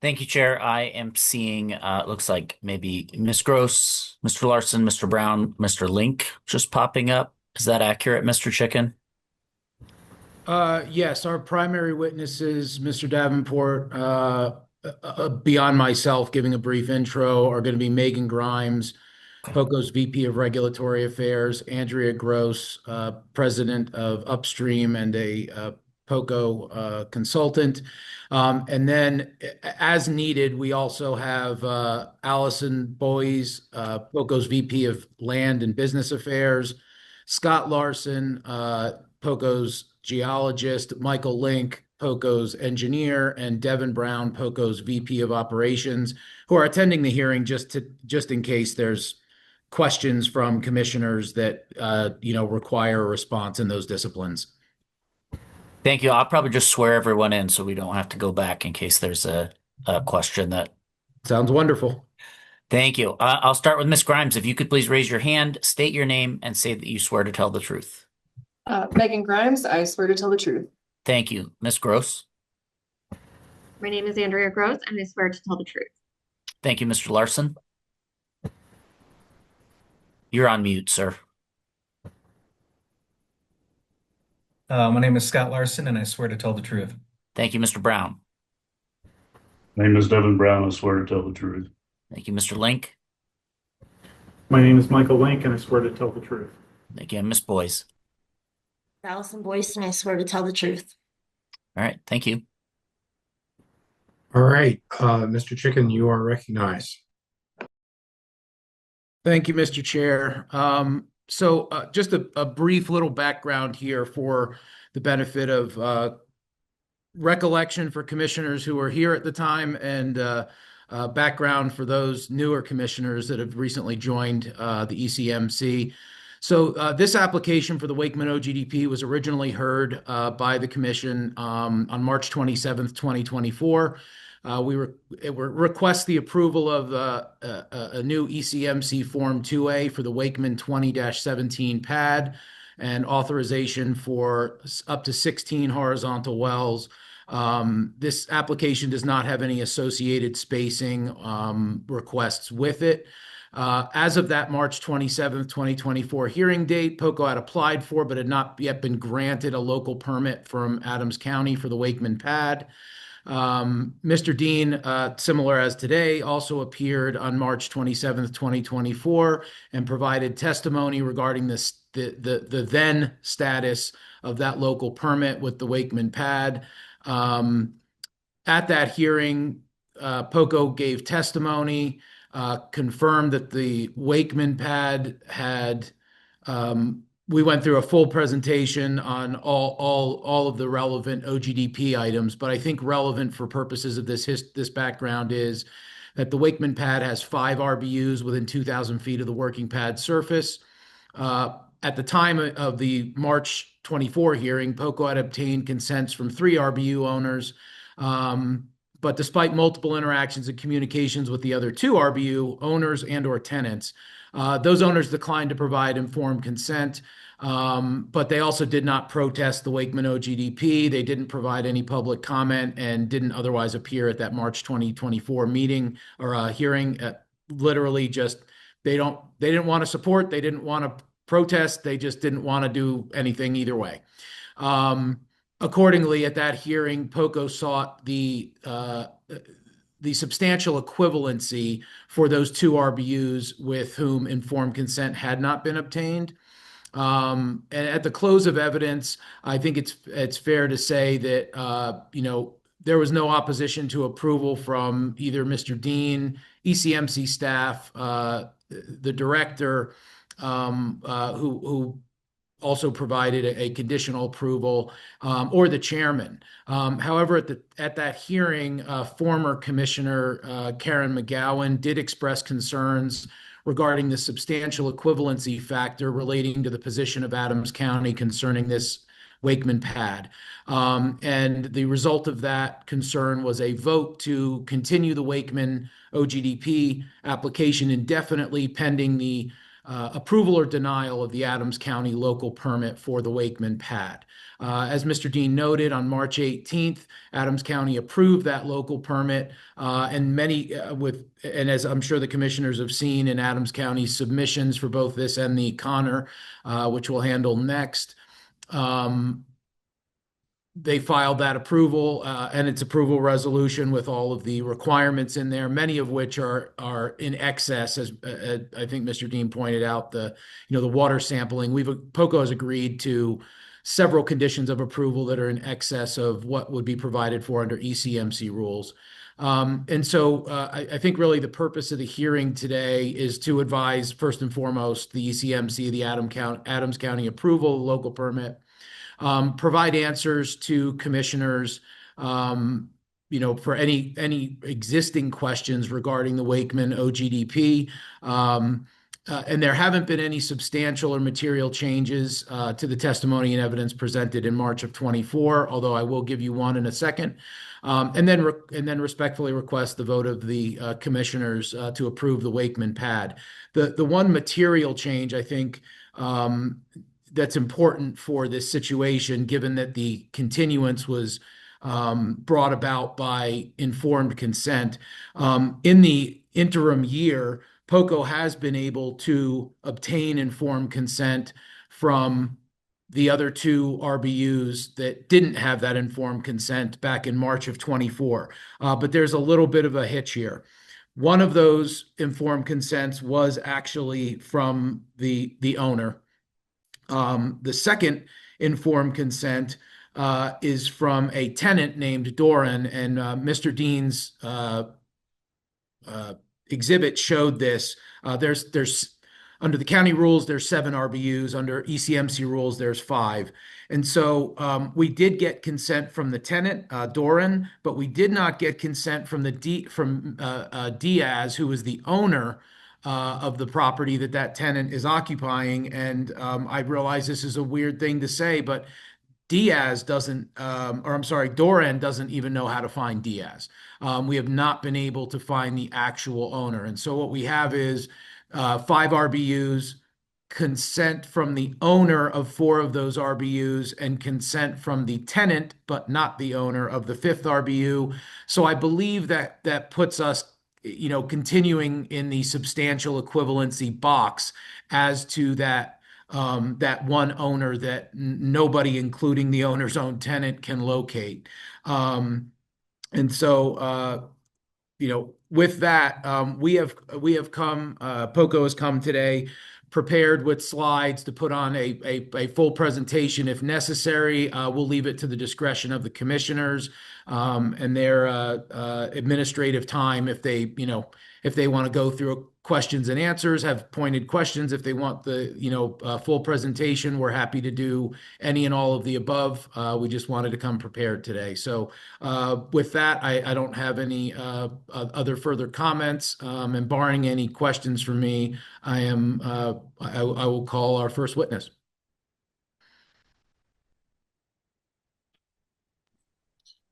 Thank you, Chair. I am seeing, looks like maybe Ms. Gross, Mr. Larson, Mr. Brown, Mr. Link just popping up. Is that accurate, Mr. Chicken? Yes, our primary witnesses, Mr. Davenport, beyond myself giving a brief intro, are going to be Megan Grimes, POCO's VP of Regulatory Affairs, Andrea Gross, President of Upstream and a POCO consultant. And then as needed, we also have Allison Boyes, POCO's VP of Land and Business Affairs, Scott Larson, POCO's geologist, Michael Link, POCO's engineer, and Devin Brown, POCO's VP of Operations, who are attending the hearing just in case there's questions from commissioners that require a response in those disciplines. Thank you. I'll probably just swear everyone in so we don't have to go back in case there's a question that. Sounds wonderful. Thank you. I'll start with Ms. Grimes. If you could please raise your hand, state your name, and say that you swear to tell the truth. Megan Grimes, I swear to tell the truth. Thank you. Ms. Gross. My name is Andrea Gross, and I swear to tell the truth. Thank you, Mr. Larson. You're on mute, sir. My name is Scott Larson, and I swear to tell the truth. Thank you, Mr. Brown. My name is Devin Brown. I swear to tell the truth. Thank you, Mr. Link. My name is Michael Link, and I swear to tell the truth. Thank you, Ms. Boyce. Allison Boyce, and I swear to tell the truth. All right, thank you. All right, Mr. Chicken, you are recognized. Thank you, Mr. Chair. Just a brief little background here for the benefit of recollection for commissioners who were here at the time, and background for those newer commissioners that have recently joined the ECMC. This application for the Wakeman OGDP was originally heard by the commission on March 27th, 2024. We request the approval of a new ECMC Form 2A for the Wakeman 20-17 pad and authorization for up to 16 horizontal wells. This application does not have any associated spacing requests with it. As of that March 27th, 2024 hearing date, POCO had applied for but had not yet been granted a local permit from Adams County for the Wakeman pad. Mr. Dean, similar as today, also appeared on March 27th, 2024 and provided testimony regarding the then status of that local permit with the Wakeman pad. At that hearing, POCO gave testimony, confirmed that the Wakeman pad had we went through a full presentation on all of the relevant OGDP items, but I think relevant for purposes of this background is that the Wakeman pad has 5 RBUs within 2,000 feet of the working pad surface. At the time of the March 24 hearing, POCO had obtained consents from 3 RBU owners, but despite multiple interactions and communications with the other 2 RBU owners and/or tenants, those owners declined to provide informed consent, but they also did not protest the Wakeman OGDP. They didn't provide any public comment and didn't otherwise appear at that March 2024 meeting or hearing. Literally just they didn't want to support, they didn't want to protest, they just didn't want to do anything either way. Accordingly, at that hearing, POCO sought the substantial equivalency for those 2 RBUs with whom informed consent had not been obtained. And at the close of evidence, I think it's fair to say that there was no opposition to approval from either Mr. Dean, ECMC staff, the director, who also provided a conditional approval, or the chairman. However, at that hearing, former Commissioner Karen McGowan did express concerns regarding the substantial equivalency factor relating to the position of Adams County concerning this Wakeman pad. And the result of that concern was a vote to continue the Wakeman OGDP application indefinitely pending the approval or denial of the Adams County local permit for the Wakeman pad. As Mr. Dean noted, on March 18th, Adams County approved that local permit, and as I'm sure the commissioners have seen in Adams County's submissions for both this and the Connor, which we'll handle next. They filed that approval and its approval resolution with all of the requirements in there, many of which are in excess, as I think Mr. Dean pointed out, the water sampling. POCO has agreed to several conditions of approval that are in excess of what would be provided for under ECMC rules. And so I think really the purpose of the hearing today is to advise, first and foremost, the ECMC, the Adams County approval, local permit, provide answers to commissioners, for any existing questions regarding the Wakeman OGDP. And there haven't been any substantial or material changes to the testimony and evidence presented in March of 24, although I will give you one in a second. And then respectfully request the vote of the commissioners to approve the Wakeman pad. The one material change, I think, that's important for this situation, given that the continuance was brought about by informed consent. In the interim year, POCO has been able to obtain informed consent from the other two RBUs that didn't have that informed consent back in March of 24. But there's a little bit of a hitch here. One of those informed consents was actually from the owner. The second informed consent is from a tenant named Doran, and Mr. Dean's exhibit showed this. There's under the county rules, there's 7 RBUs. Under ECMC rules, there's 5. And so we did get consent from the tenant, Doran, but we did not get consent from Diaz, who was the owner of the property that tenant is occupying. And I realize this is a weird thing to say, but Diaz doesn't, or I'm sorry, Doran doesn't even know how to find Diaz. We have not been able to find the actual owner. And so what we have is 5 RBUs, consent from the owner of 4 of those RBUs, and consent from the tenant, but not the owner of the 5th RBU. So I believe that puts us, continuing in the substantial equivalency box as to that one owner that nobody, including the owner's own tenant, can locate. And so, with that, we have come, POCO has come today prepared with slides to put on a full presentation if necessary. We'll leave it to the discretion of the commissioners and their administrative time if they want to go through questions and answers, have pointed questions. If they want the full presentation, we're happy to do any and all of the above. We just wanted to come prepared today. So with that, I don't have any other further comments, and barring any questions from me, I will call our first witness.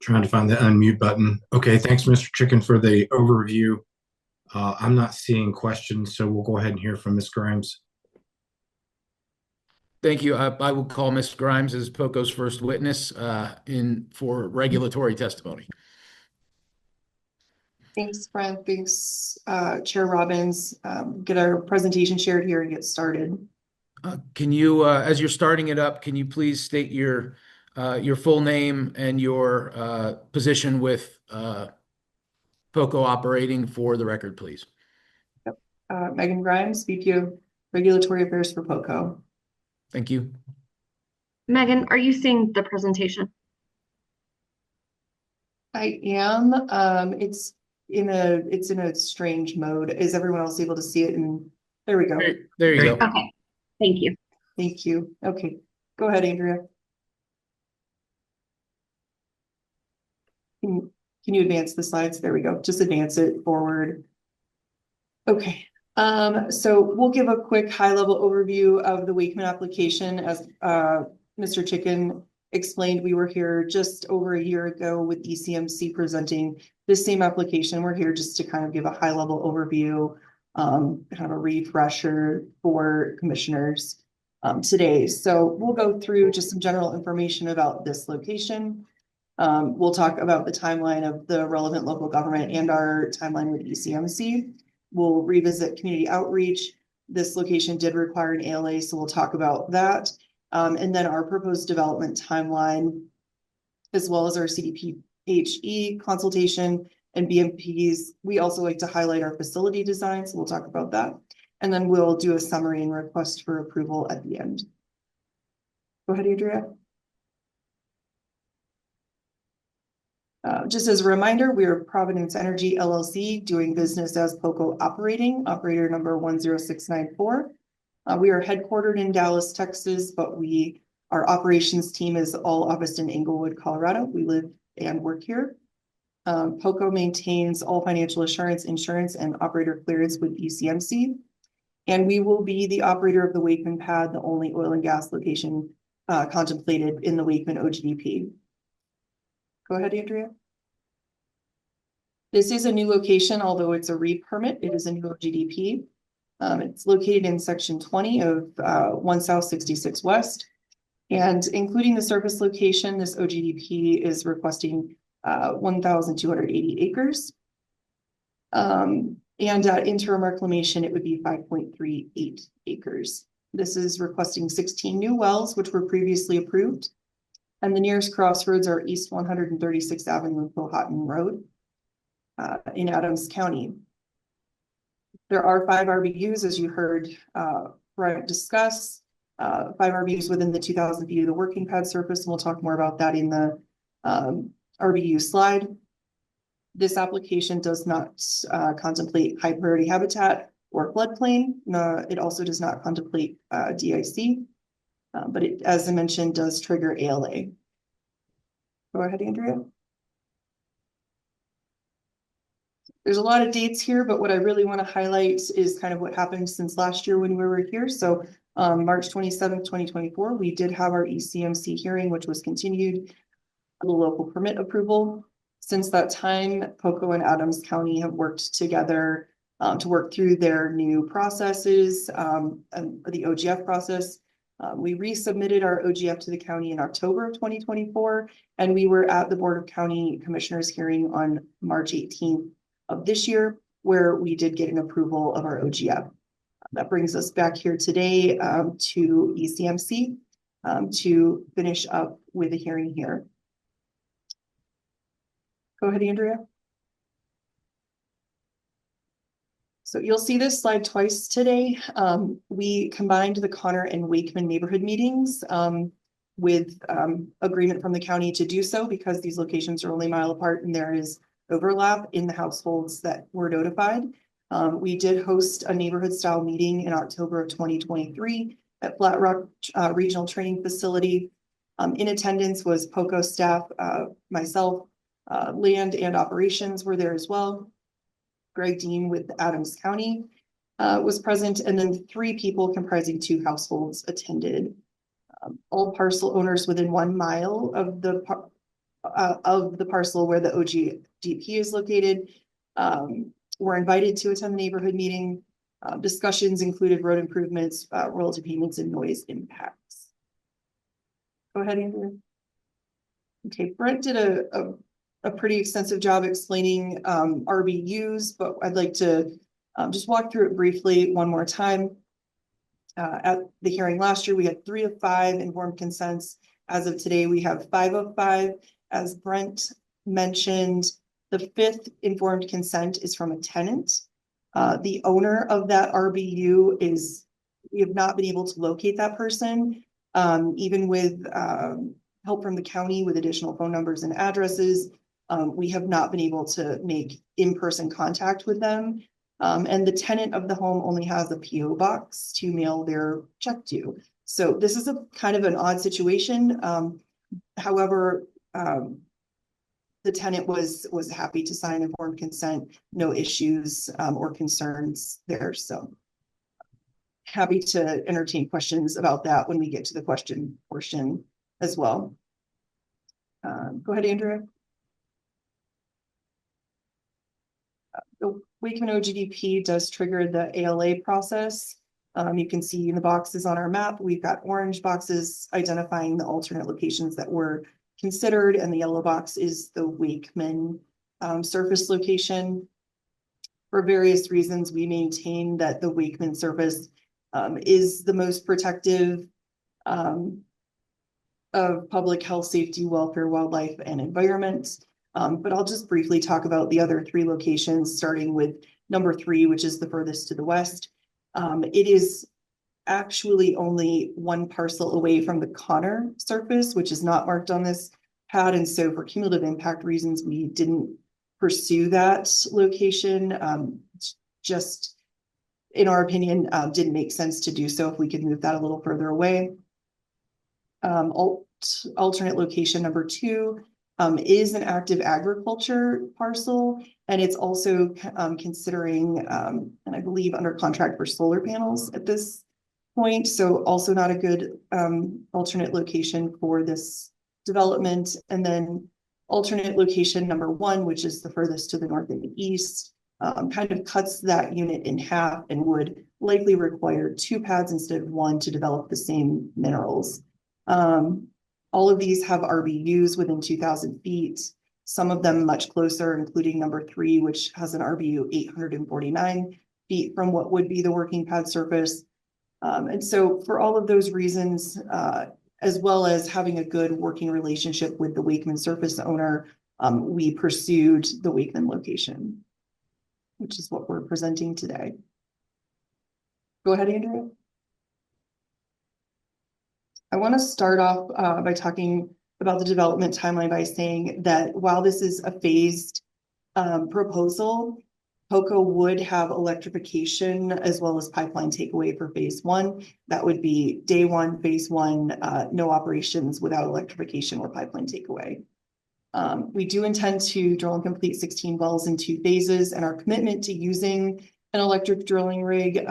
Trying to find the unmute button. Okay, thanks, Mr. Chicken, for the overview. I'm not seeing questions, so we'll go ahead and hear from Ms. Grimes. Thank you. I will call Ms. Grimes as POCO's first witness for regulatory testimony. Thanks, Brent. Thanks, Chair Robbins. Get our presentation shared here and get started. Can you, as you're starting it up, can you please state your full name and your position with POCO operating for the record, please? Yep. Megan Grimes, VP of Regulatory Affairs for POCO. Thank you. Megan, are you seeing the presentation? I am. It's in a strange mode. Is everyone else able to see it? And there we go. There you go. Okay. Thank you. Thank you. Okay. Go ahead, Andrea. Can you advance the slides? There we go. Just advance it forward. Okay. So we'll give a quick high-level overview of the Wakeman application. As Mr. Chicken explained, we were here just over a year ago with ECMC presenting this same application. We're here just to kind of give a high-level overview, kind of a refresher for commissioners today. So we'll go through just some general information about this location. We'll talk about the timeline of the relevant local government and our timeline with ECMC. We'll revisit community outreach. This location did require an ALA, so we'll talk about that. And then our proposed development timeline, as well as our CDPHE consultation and BMPs. We also like to highlight our facility design, so we'll talk about that. And then we'll do a summary and request for approval at the end. Go ahead, Andrea. Just as a reminder, we are Providence Energy LLC, doing business as POCO operating, operator number 10694. We are headquartered in Dallas, Texas, but our operations team is all officed in Englewood, Colorado. We live and work here. POCO maintains all financial assurance, insurance, and operator clearance with ECMC. And we will be the operator of the Wakeman pad, the only oil and gas location contemplated in the Wakeman OGDP. Go ahead, Andrea. This is a new location, although it's a re-permit. It is a new OGDP. It's located in section 20 of 1 South 66 West. And including the surface location, this OGDP is requesting 1,280 acres. And at interim reclamation, it would be 5.38 acres. This is requesting 16 new wells, which were previously approved. And the nearest crossroads are East 136th Avenue and Powhatan Road in Adams County. There are 5 RBUs, as you heard Brent discuss, 5 RBUs within the 2,000 feet of the working pad surface, and we'll talk more about that in the RBU slide. This application does not contemplate high priority habitat or floodplain. It also does not contemplate DIC, but it, as I mentioned, does trigger ALA. Go ahead, Andrea. There's a lot of dates here, but what I really want to highlight is kind of what happened since last year when we were here. So March 27th, 2024, we did have our ECMC hearing, which was continued on the local permit approval. Since that time, POCO and Adams County have worked together to work through their new processes, and the OGF process. We resubmitted our OGF to the county in October of 2024, and we were at the Board of County Commissioners hearing on March 18th of this year, where we did get an approval of our OGF. That brings us back here today to ECMC to finish up with a hearing here. Go ahead, Andrea. So you'll see this slide twice today. We combined the Connor and Wakeman neighborhood meetings with agreement from the county to do so because these locations are only a mile apart and there is overlap in the households that were notified. We did host a neighborhood style meeting in October of 2023 at Flat Rock Regional Training Facility. In attendance was POCO staff, myself, land and operations were there as well. Greg Dean with Adams County was present, and then 3 people comprising 2 households attended. All parcel owners within 1 mile of the parcel where the OGDP is located were invited to attend the neighborhood meeting. Discussions included road improvements, royalty payments, and noise impacts. Go ahead, Andrew. Okay, Brent did a pretty extensive job explaining RBUs, but I'd like to just walk through it briefly one more time. At the hearing last year, we had 3 of 5 informed consents. As of today, we have 5 of 5. As Brent mentioned, the 5th informed consent is from a tenant. The owner of that RBU we have not been able to locate that person, even with help from the county with additional phone numbers and addresses. We have not been able to make in-person contact with them. And the tenant of the home only has a PO box to mail their check to. So this is a kind of an odd situation. However, the tenant was happy to sign informed consent, no issues or concerns there. So happy to entertain questions about that when we get to the question portion as well. Go ahead, Andrea. The Wakeman OGDP does trigger the ALA process. You can see in the boxes on our map, we've got orange boxes identifying the alternate locations that were considered, and the yellow box is the Wakeman surface location. For various reasons, we maintain that the Wakeman surface is the most protective of public health, safety, welfare, wildlife, and environment. But I'll just briefly talk about the other 3 locations, starting with number 3, which is the furthest to the west. It is actually only 1 parcel away from the Connor surface, which is not marked on this pad. And so for cumulative impact reasons, we didn't pursue that location. Just in our opinion, didn't make sense to do so if we could move that a little further away. Alternate location number 2 is an active agriculture parcel, and it's also considering, and I believe under contract for solar panels at this point. So also not a good alternate location for this development. And then alternate location number 1, which is the furthest to the north and the east, kind of cuts that unit in half and would likely require 2 pads instead of 1 to develop the same minerals. All of these have RBUs within 2,000 feet, some of them much closer, including number 3, which has an RBU 849 feet from what would be the working pad surface. And so for all of those reasons, as well as having a good working relationship with the Wakeman surface owner, we pursued the Wakeman location, which is what we're presenting today. Go ahead, Andrea. I want to start off by talking about the development timeline by saying that while this is a phased proposal, POCO would have electrification as well as pipeline takeaway for phase one. That would be day one, phase one, no operations without electrification or pipeline takeaway. We do intend to drill and complete 16 wells in 2 phases, and our commitment to using an electric drilling rig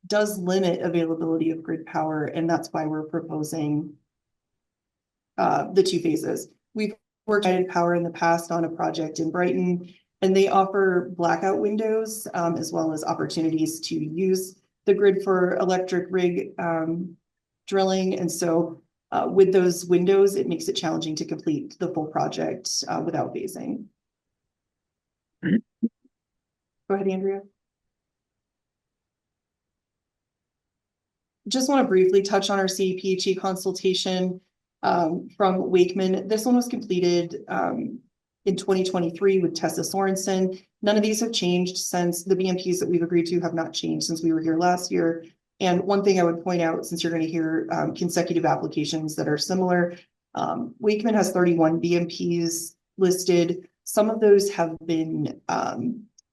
does limit availability of grid power, and that's why we're proposing the 2 phases. We've worked with power in the past on a project in Brighton, and they offer blackout windows as well as opportunities to use the grid for electric rig drilling. And so with those windows, it makes it challenging to complete the full project without phasing. Go ahead, Andrea. Just want to briefly touch on our CDPHE consultation from Wakeman. This one was completed in 2023 with Tessa Sorensen. None of these have changed since the BMPs that we've agreed to have not changed since we were here last year. And one thing I would point out, since you're going to hear consecutive applications that are similar, Wakeman has 31 BMPs listed. Some of those have been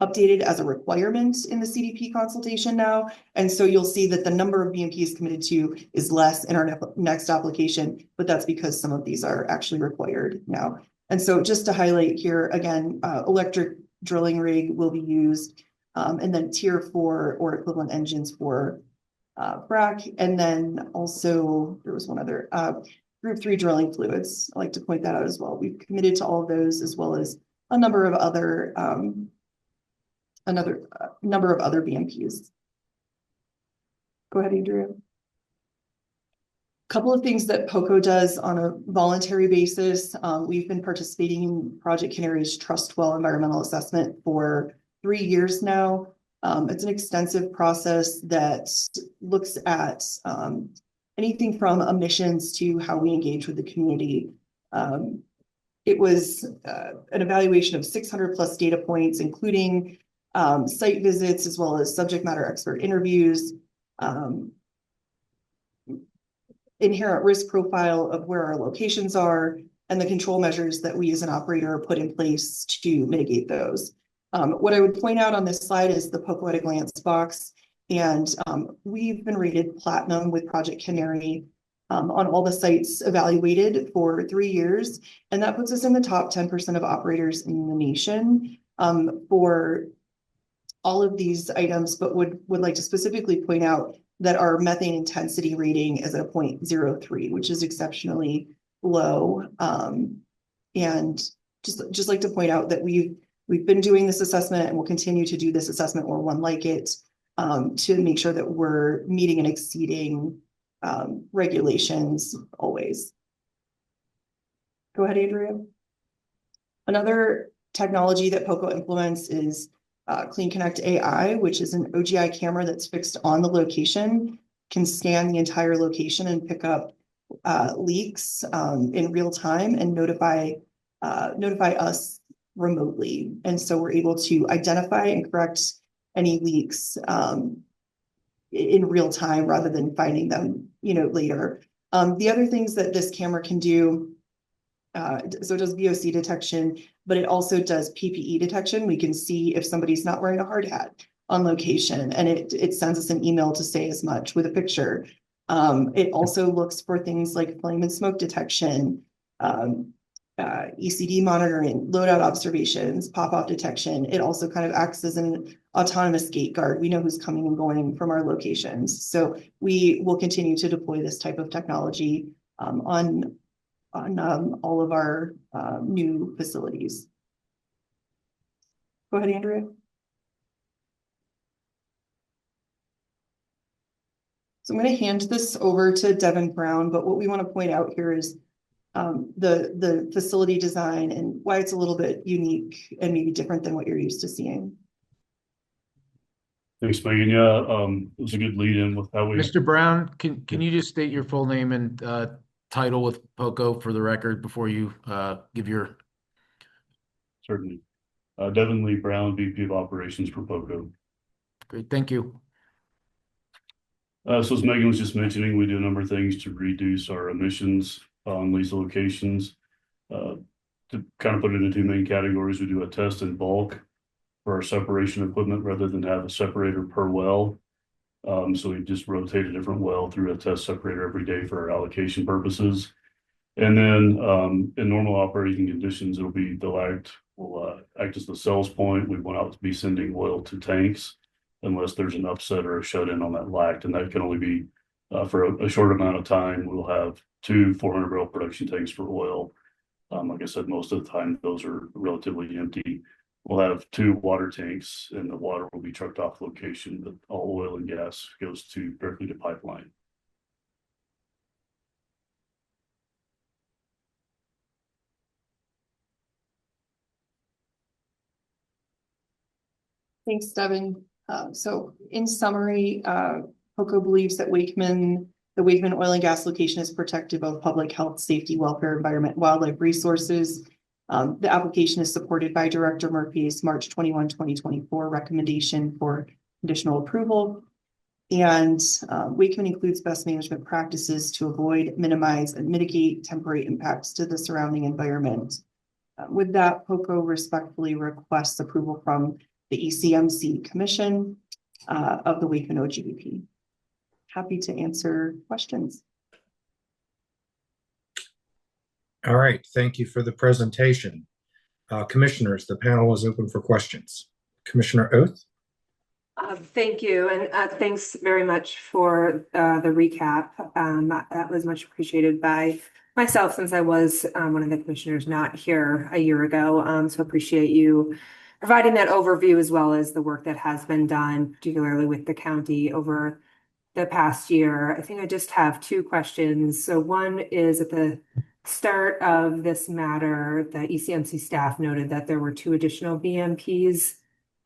updated as a requirement in the CDP consultation now. And so you'll see that the number of BMPs committed to is less in our next application, but that's because some of these are actually required now. And so just to highlight here, again, electric drilling rig will be used, and then tier 4 or equivalent engines for frac. And then also there was one other group 3 drilling fluids. I like to point that out as well. We've committed to all of those, as well as a number of other number of other BMPs. Go ahead, Andrea. Couple of things that POCO does on a voluntary basis. We've been participating in Project Canary's Trust Well environmental assessment for 3 years now. It's an extensive process that looks at anything from emissions to how we engage with the community. It was an evaluation of 600 plus data points, including site visits, as well as subject matter expert interviews, inherent risk profile of where our locations are, and the control measures that we as an operator put in place to mitigate those. What I would point out on this slide is the POCO at a glance box. And we've been rated platinum with Project Canary on all the sites evaluated for 3 years. And that puts us in the top 10% of operators in the nation for all of these items, but would like to specifically point out that our methane intensity rating is at a 0.03, which is exceptionally low. And just like to point out that we've been doing this assessment and will continue to do this assessment or one like it to make sure that we're meeting and exceeding regulations always. Go ahead, Andrea. Another technology that POCO implements is Clean Connect AI, which is an OGI camera that's fixed on the location, can scan the entire location and pick up leaks in real time and notify us remotely. And so we're able to identify and correct any leaks in real time rather than finding them, later. The other things that this camera can do, so it does VOC detection, but it also does PPE detection. We can see if somebody's not wearing a hard hat on location, and it sends us an email to say as much with a picture. It also looks for things like flame and smoke detection, ECD monitoring, loadout observations, pop-off detection. It also kind of acts as an autonomous gate guard. We know who's coming and going from our locations. So we will continue to deploy this type of technology on all of our new facilities. Go ahead, Andrea. So I'm going to hand this over to Devin Brown, but what we want to point out here is the facility design and why it's a little bit unique and maybe different than what you're used to seeing. Thanks, Megan. Yeah, it was a good lead in with how we. Mr. Brown, can you just state your full name and title with POCO for the record before you give your... Certainly. Devin Lee Brown, VP of Operations for POCO. Great, thank you. So as Megan was just mentioning, we do a number of things to reduce our emissions on these locations. To kind of put it into two main categories, we do a test in bulk for our separation equipment rather than have a separator per well. So we just rotate a different well through a test separator every day for our allocation purposes. And then in normal operating conditions, they'll act as the sales point. We want out to be sending oil to tanks unless there's an upset or a shut-in on that LACT, and that can only be for a short amount of time. We'll have two 400-barrel production tanks for oil. Like I said, most of the time those are relatively empty. We'll have two water tanks, and the water will be trucked off location, but all oil and gas goes directly to pipeline. Thanks, Devin. So in summary, POCO believes that the Wakeman oil and gas location is protective of public health, safety, welfare, environment, wildlife resources. The application is supported by Director Murphy's March 21, 2024 recommendation for conditional approval. And Wakeman includes best management practices to avoid, minimize, and mitigate temporary impacts to the surrounding environment. With that, POCO respectfully requests approval from the ECMC Commission of the Wakeman OGDP. Happy to answer questions. All right, thank you for the presentation. Commissioners, the panel is open for questions. Commissioner Oath? Thank you, and thanks very much for the recap. That was much appreciated by myself since I was one of the commissioners not here a year ago. So appreciate you providing that overview as well as the work that has been done, particularly with the county over the past year. I think I just have two questions. So one is at the start of this matter, the ECMC staff noted that there were two additional BMPs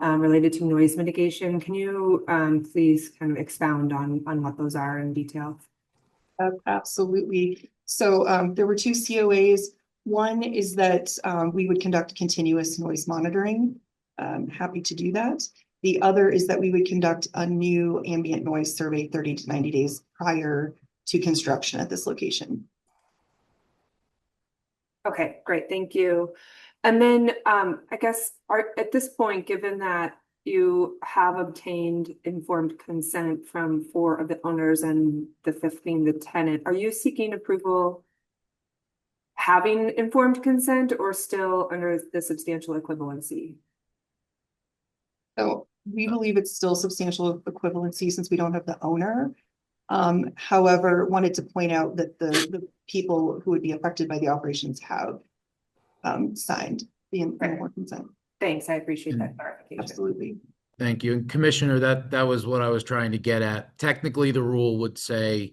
related to noise mitigation. Can you please kind of expound on what those are in detail? Absolutely. So there were two COAs. One is that we would conduct continuous noise monitoring. Happy to do that. The other is that we would conduct a new ambient noise survey 30 to 90 days prior to construction at this location. Okay, great. Thank you. And then I guess at this point, given that you have obtained informed consent from 4 of the owners and the 5th being the tenant, are you seeking approval having informed consent or still under the substantial equivalency? So we believe it's still substantial equivalency since we don't have the owner. However, wanted to point out that the people who would be affected by the operations have signed the informed consent. Thanks, I appreciate that clarification. Absolutely. Thank you. And Commissioner, that was what I was trying to get at. Technically, the rule would say,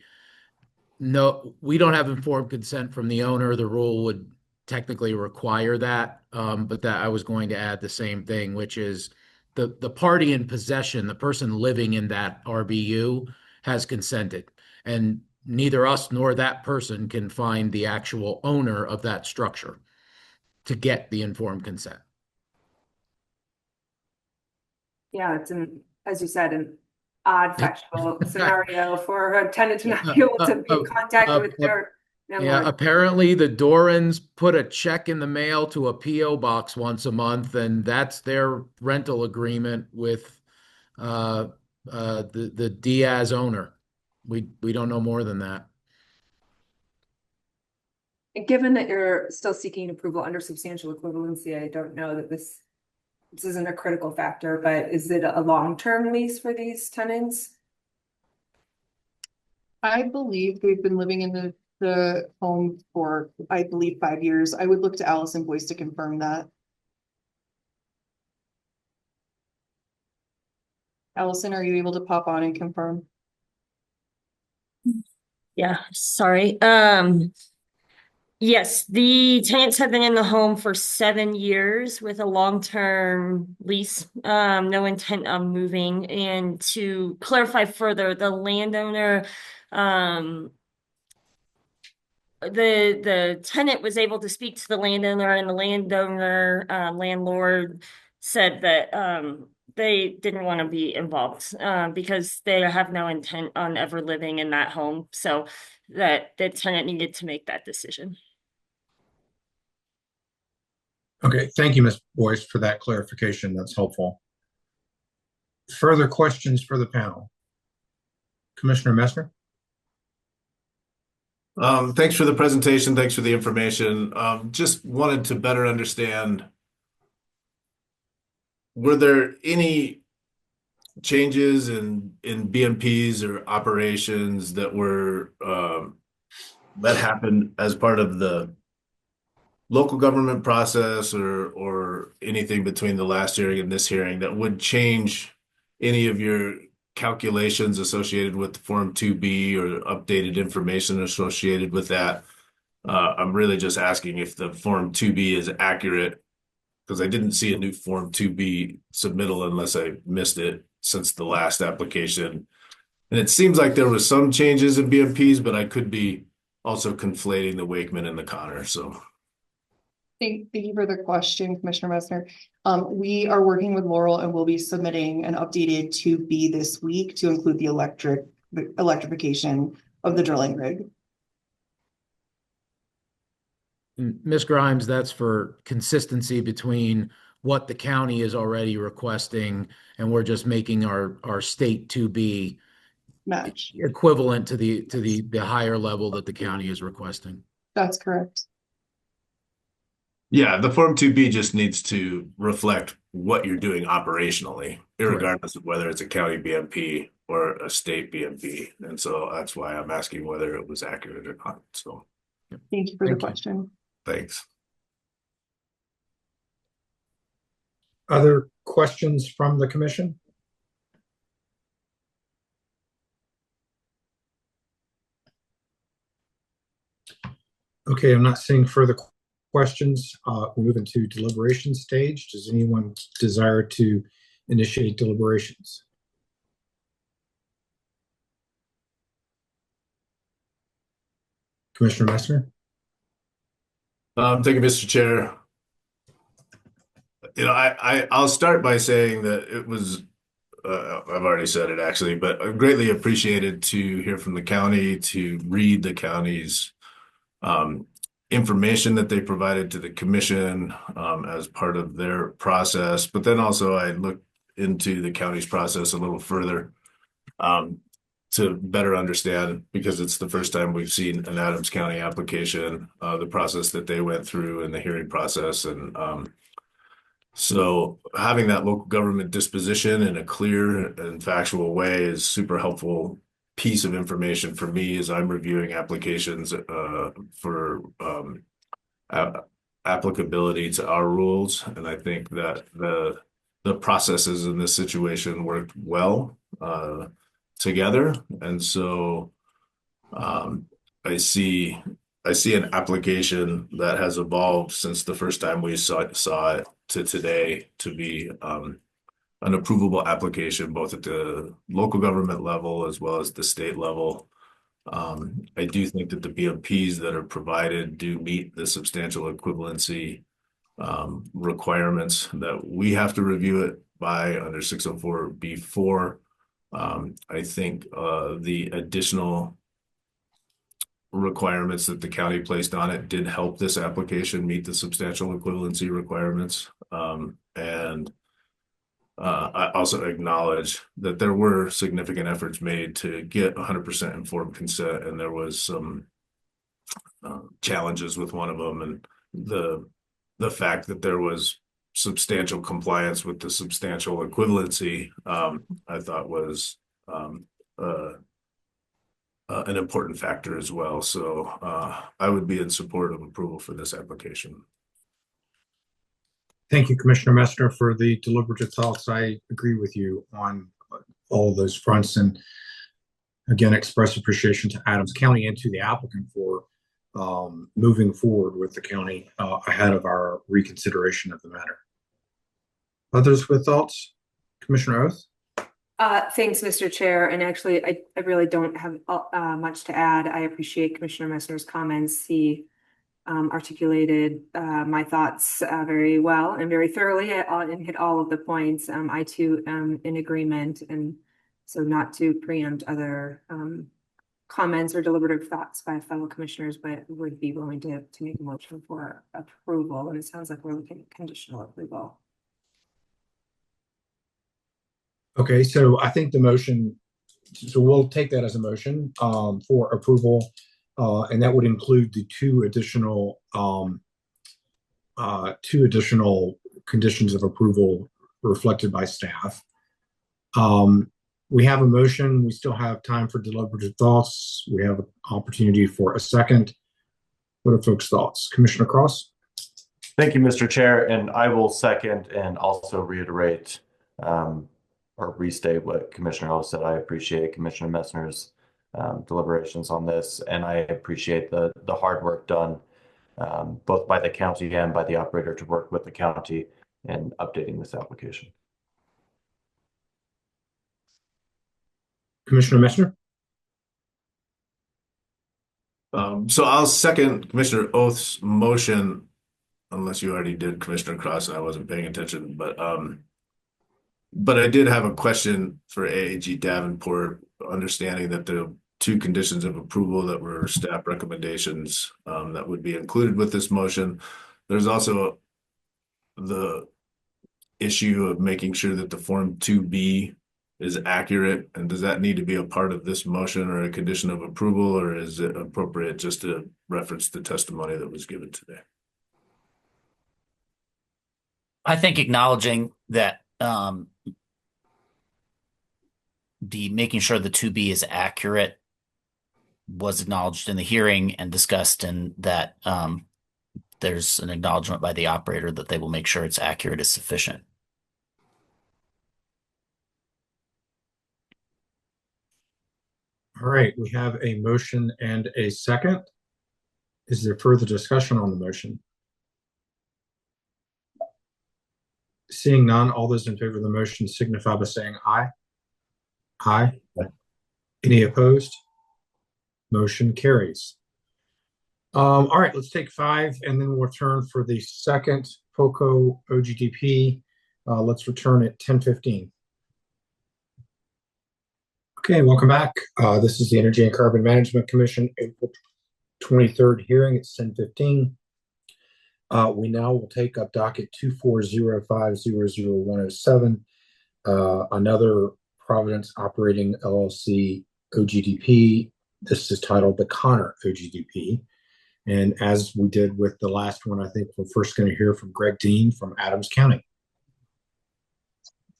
no, we don't have informed consent from the owner. The rule would technically require that. But that I was going to add the same thing, which is the party in possession, the person living in that RBU has consented. And neither us nor that person can find the actual owner of that structure to get the informed consent. Yeah, it's as you said, an odd factual scenario for a tenant to not be able to be in contact with their landlord. Yeah, apparently the Dorans put a check in the mail to a PO box once a month, and that's their rental agreement with the Diaz owner. We don't know more than that. And given that you're still seeking approval under substantial equivalency, I don't know that this isn't a critical factor, but is it a long-term lease for these tenants? I believe they've been living in the home for, I believe, 5 years. I would look to Allison Boyce to confirm that. Allison, are you able to pop on and confirm? Yeah, sorry. Yes, the tenants have been in the home for 7 years with a long-term lease, no intent of moving. And to clarify further, the landowner, the tenant was able to speak to the landowner, and the landowner, landlord said that they didn't want to be involved because they have no intent on ever living in that home. So that the tenant needed to make that decision. Okay, thank you, Ms. Boyce, for that clarification. That's helpful. Further questions for the panel? Commissioner Messner? Thanks for the presentation. Thanks for the information. Just wanted to better understand, were there any changes in BMPs or operations that were that happened as part of the local government process or anything between the last hearing and this hearing that would change any of your calculations associated with Form 2B or updated information associated with that? I'm really just asking if the Form 2B is accurate, because I didn't see a new Form 2B submittal unless I missed it since the last application. And it seems like there was some changes in BMPs, but I could be also conflating the Wakeman and the Connor. So Thank you for the question, Commissioner Messner. We are working with Laurel and we'll be submitting an updated 2B this week to include the electrification of the drilling rig. Ms. Grimes, that's for consistency between what the county is already requesting, and we're just making our state 2B match equivalent to the higher level that the county is requesting. That's correct. yeah, the Form 2B just needs to reflect what you're doing operationally, irregardless of whether it's a county BMP or a state BMP. And so that's why I'm asking whether it was accurate or not. So thank you for the question. Thanks. Other questions from the commission? Okay, I'm not seeing further questions. We're moving to deliberation stage. Does anyone desire to initiate deliberations? Commissioner Messner? Thank you, Mr. Chair. I'll start by saying that it was, I've already said it actually, but I greatly appreciated to hear from the county, to read the county's information that they provided to the commission as part of their process. But then also I looked into the county's process a little further to better understand, because it's the first time we've seen an Adams County application, the process that they went through and the hearing process. And so having that local government disposition in a clear and factual way is super helpful piece of information for me as I'm reviewing applications for applicability to our rules. And I think that the processes in this situation worked well together. And so I see an application that has evolved since the first time we saw it to today to be an approvable application, both at the local government level as well as the state level. I do think that the BMPs that are provided do meet the substantial equivalency requirements that we have to review it by under 604B4. I think the additional requirements that the county placed on it did help this application meet the substantial equivalency requirements. And I also acknowledge that there were significant efforts made to get 100% informed consent, and there was some challenges with one of them, and the fact that there was substantial compliance with the substantial equivalency, I thought was an important factor as well. So I would be in support of approval for this application. Thank you, Commissioner Messner, for the deliberative thoughts. I agree with you on all of those fronts, and again, express appreciation to Adams County and to the applicant for moving forward with the county ahead of our reconsideration of the matter. Others with thoughts? Commissioner Oath? Thanks, Mr. Chair. And actually, I really don't have much to add. I appreciate Commissioner Messner's comments. He articulated my thoughts very well and very thoroughly and hit all of the points. I too am in agreement, and so not to preempt other comments or deliberative thoughts by fellow commissioners, but would be willing to make a motion for approval. And it sounds like we're looking at conditional approval. Okay, so I think the motion, so we'll take that as a motion for approval, and that would include the two additional conditions of approval reflected by staff. We have a motion. We still have time for deliberative thoughts. We have an opportunity for a second. What are folks' thoughts? Commissioner Cross? Thank you, Mr. Chair, and I will second and also reiterate or restate what Commissioner O said. I appreciate Commissioner Messner's deliberations on this, and I appreciate the hard work done both by the county and by the operator to work with the county in updating this application. Commissioner Messner? So I'll second Commissioner Oath's motion, unless you already did, Commissioner Cross, and I wasn't paying attention. But I did have a question for AAG Davenport, understanding that the two conditions of approval that were staff recommendations that would be included with this motion. There's also the issue of making sure that the Form 2B is accurate, and does that need to be a part of this motion or a condition of approval, or is it appropriate just to reference the testimony that was given today? I think acknowledging that the making sure the 2B is accurate was acknowledged in the hearing and discussed, and that there's an acknowledgement by the operator that they will make sure it's accurate is sufficient. All right, we have a motion and a second. Is there further discussion on the motion? Seeing none, all those in favor of the motion signify by saying aye. Aye. Any opposed? Motion carries. All right, let's take 5 and then we'll return for the second POCO OGDP. Let's return at 10:15. Okay, welcome back. This is the Energy and Carbon Management Commission, April 23rd hearing at 10:15. We now will take up docket 240500107, another Providence Operating LLC OGDP. This is titled the Connor OGDP. And as we did with the last one, I think we're first going to hear from Greg Dean from Adams County.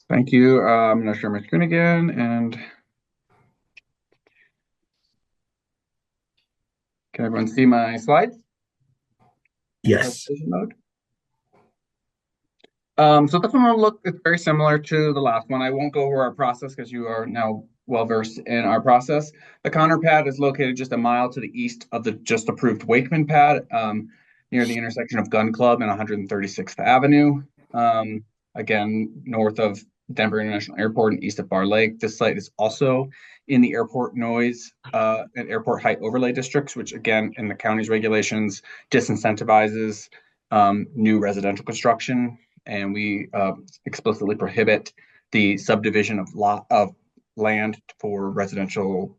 Thank you. I'm going to share my screen again, and can everyone see my slides? Yes. Mode. So this one will look, it's very similar to the last one. I won't go over our process because you are now well versed in our process. The Connor pad is located just a mile to the east of the just approved Wakeman pad, near the intersection of Gun Club and 136th Avenue. Again, north of Denver International Airport and east of Bar Lake. This site is also in the airport noise and airport height overlay districts, which again, in the county's regulations, disincentivizes new residential construction. And we explicitly prohibit the subdivision of land for residential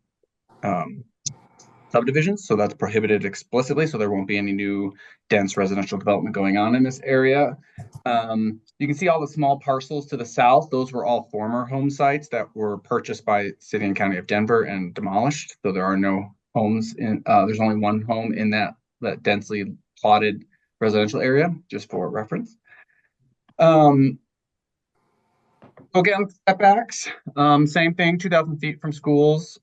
subdivisions. So that's prohibited explicitly. So there won't be any new dense residential development going on in this area. You can see all the small parcels to the south. Those were all former home sites that were purchased by City and County of Denver and demolished. So there are no homes in, there's only one home in that densely plotted residential area, just for reference. Again, setbacks, same thing, 2,000 feet from schools.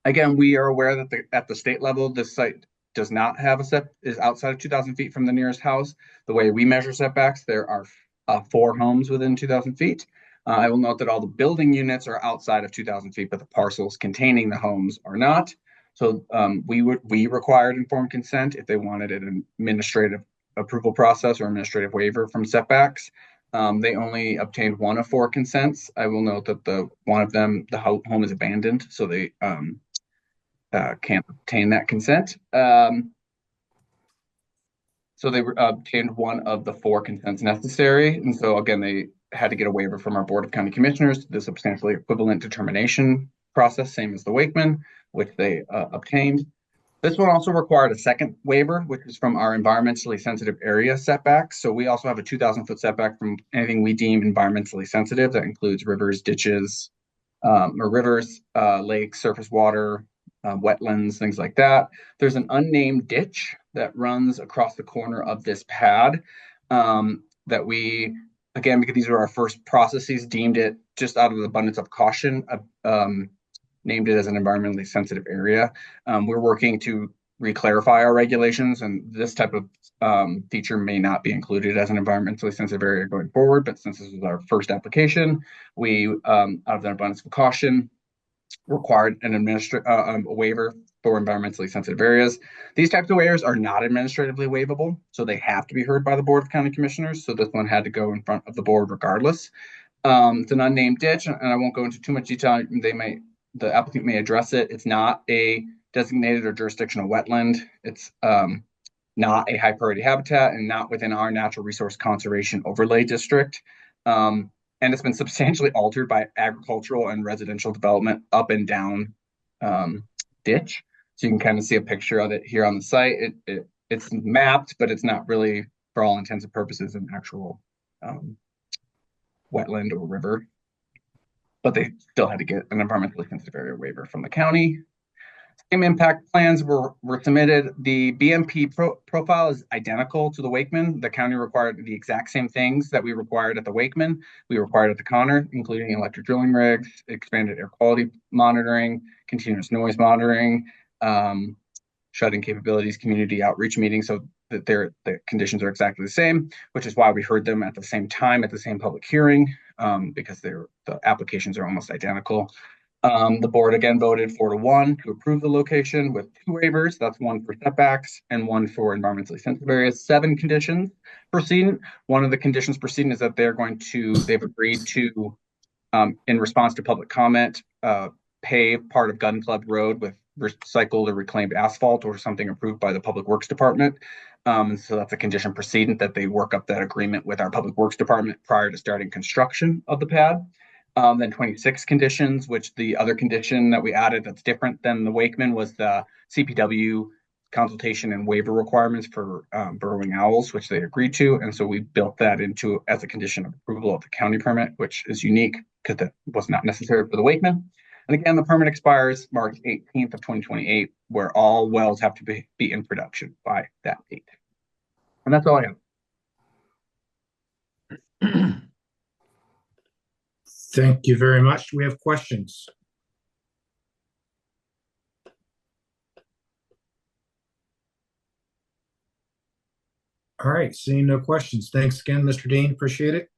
Again, we are aware that at the state level, this site does not have is outside of 2,000 feet from the nearest house. The way we measure setbacks, there are 4 homes within 2,000 feet. I will note that all the building units are outside of 2,000 feet, but the parcels containing the homes are not. So we required informed consent if they wanted an administrative approval process or administrative waiver from setbacks. They only obtained one of 4 consents. I will note that one of them, the home is abandoned, so they can't obtain that consent. So they obtained one of the 4 consents necessary. And so again, they had to get a waiver from our Board of County Commissioners, the substantially equivalent determination process, same as the Wakeman, which they obtained. This one also required a second waiver, which is from our environmentally sensitive area setbacks. So we also have a 2,000-foot setback from anything we deem environmentally sensitive. That includes rivers, ditches, lakes, surface water, wetlands, things like that. There's an unnamed ditch that runs across the corner of this pad that we, again, because these are our first processes, deemed it just out of the abundance of caution, named it as an environmentally sensitive area. We're working to re-clarify our regulations, and this type of feature may not be included as an environmentally sensitive area going forward. But since this was our first application, we, out of an abundance of caution, required a waiver for environmentally sensitive areas. These types of waivers are not administratively waivable, so they have to be heard by the Board of County Commissioners. So this one had to go in front of the board regardless. It's an unnamed ditch, and I won't go into too much detail. The applicant may address it. It's not a designated or jurisdictional wetland. It's not a high priority habitat and not within our natural resource conservation overlay district. And it's been substantially altered by agricultural and residential development up and down ditch. So you can kind of see a picture of it here on the site. It's mapped, but it's not really, for all intents and purposes, an actual wetland or river. But they still had to get an environmentally sensitive area waiver from the county. Same impact plans were submitted. The BMP profile is identical to the Wakeman. The county required the exact same things that we required at the Wakeman. We required at the Connor, including electric drilling rigs, expanded air quality monitoring, continuous noise monitoring, shut-in capabilities, community outreach meetings, so that the conditions are exactly the same, which is why we heard them at the same time at the same public hearing, because the applications are almost identical. The board again voted 4-1 to approve the location with 2 waivers. That's one for setbacks and one for environmentally sensitive areas. 7 conditions precedent. One of the conditions precedent is that they've agreed to, in response to public comment, pave part of Gun Club Road with recycled or reclaimed asphalt or something approved by the Public Works Department. So that's a condition precedent that they work up that agreement with our Public Works Department prior to starting construction of the pad. Then 26 conditions, which the other condition that we added that's different than the Wakeman was the CPW consultation and waiver requirements for burrowing owls, which they agreed to. And so we built that into as a condition of approval of the county permit, which is unique because that was not necessary for the Wakeman. And again, the permit expires March 18th of 2028, where all wells have to be in production by that date. And that's all I have. Thank you very much. Do we have questions? All right, seeing no questions. Thanks again, Mr. Dean. Appreciate it.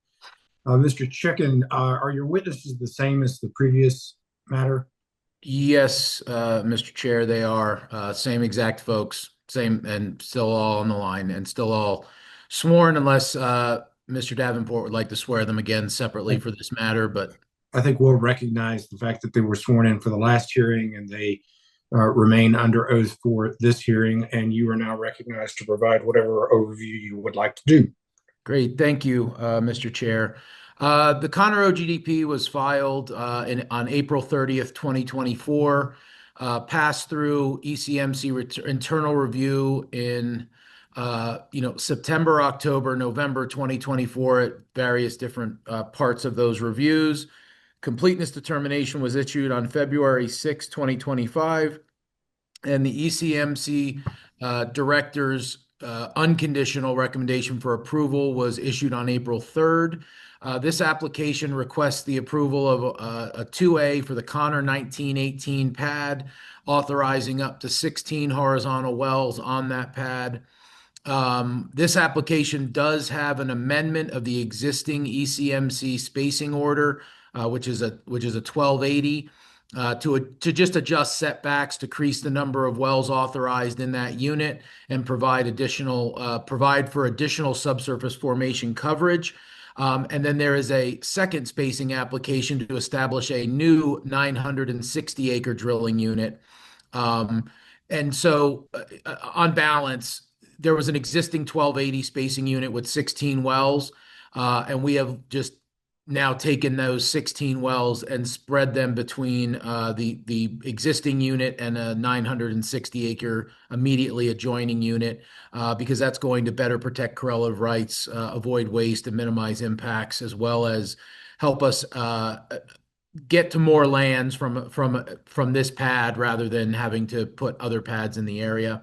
Mr. Chicken, are your witnesses the same as the previous matter? Yes, Mr. Chair, they are same exact folks, same, and still all on the line and still all sworn unless Mr. Davenport would like to swear them again separately for this matter, but I think we'll recognize the fact that they were sworn in for the last hearing and they remain under oath for this hearing, and you are now recognized to provide whatever overview you would like to do. Great. Thank you, Mr. Chair. The Connor OGDP was filed on April 30th, 2024, passed through ECMC internal review in September, October, November 2024 at various different parts of those reviews. Completeness determination was issued on February 6, 2025, and the ECMC director's unconditional recommendation for approval was issued on April 3rd. This application requests the approval of a 2A for the Connor 1918 pad, authorizing up to 16 horizontal wells on that pad. This application does have an amendment of the existing ECMC spacing order, which is a 1280. to just adjust setbacks, decrease the number of wells authorized in that unit, and provide for additional subsurface formation coverage. And then there is a second spacing application to establish a new 960 acre drilling unit. And so on balance, there was an existing 1280 spacing unit with 16 wells, and we have just now taken those 16 wells and spread them between the existing unit and a 960 acre immediately adjoining unit, because that's going to better protect correlative rights, avoid waste, and minimize impacts, as well as help us get to more lands from this pad rather than having to put other pads in the area.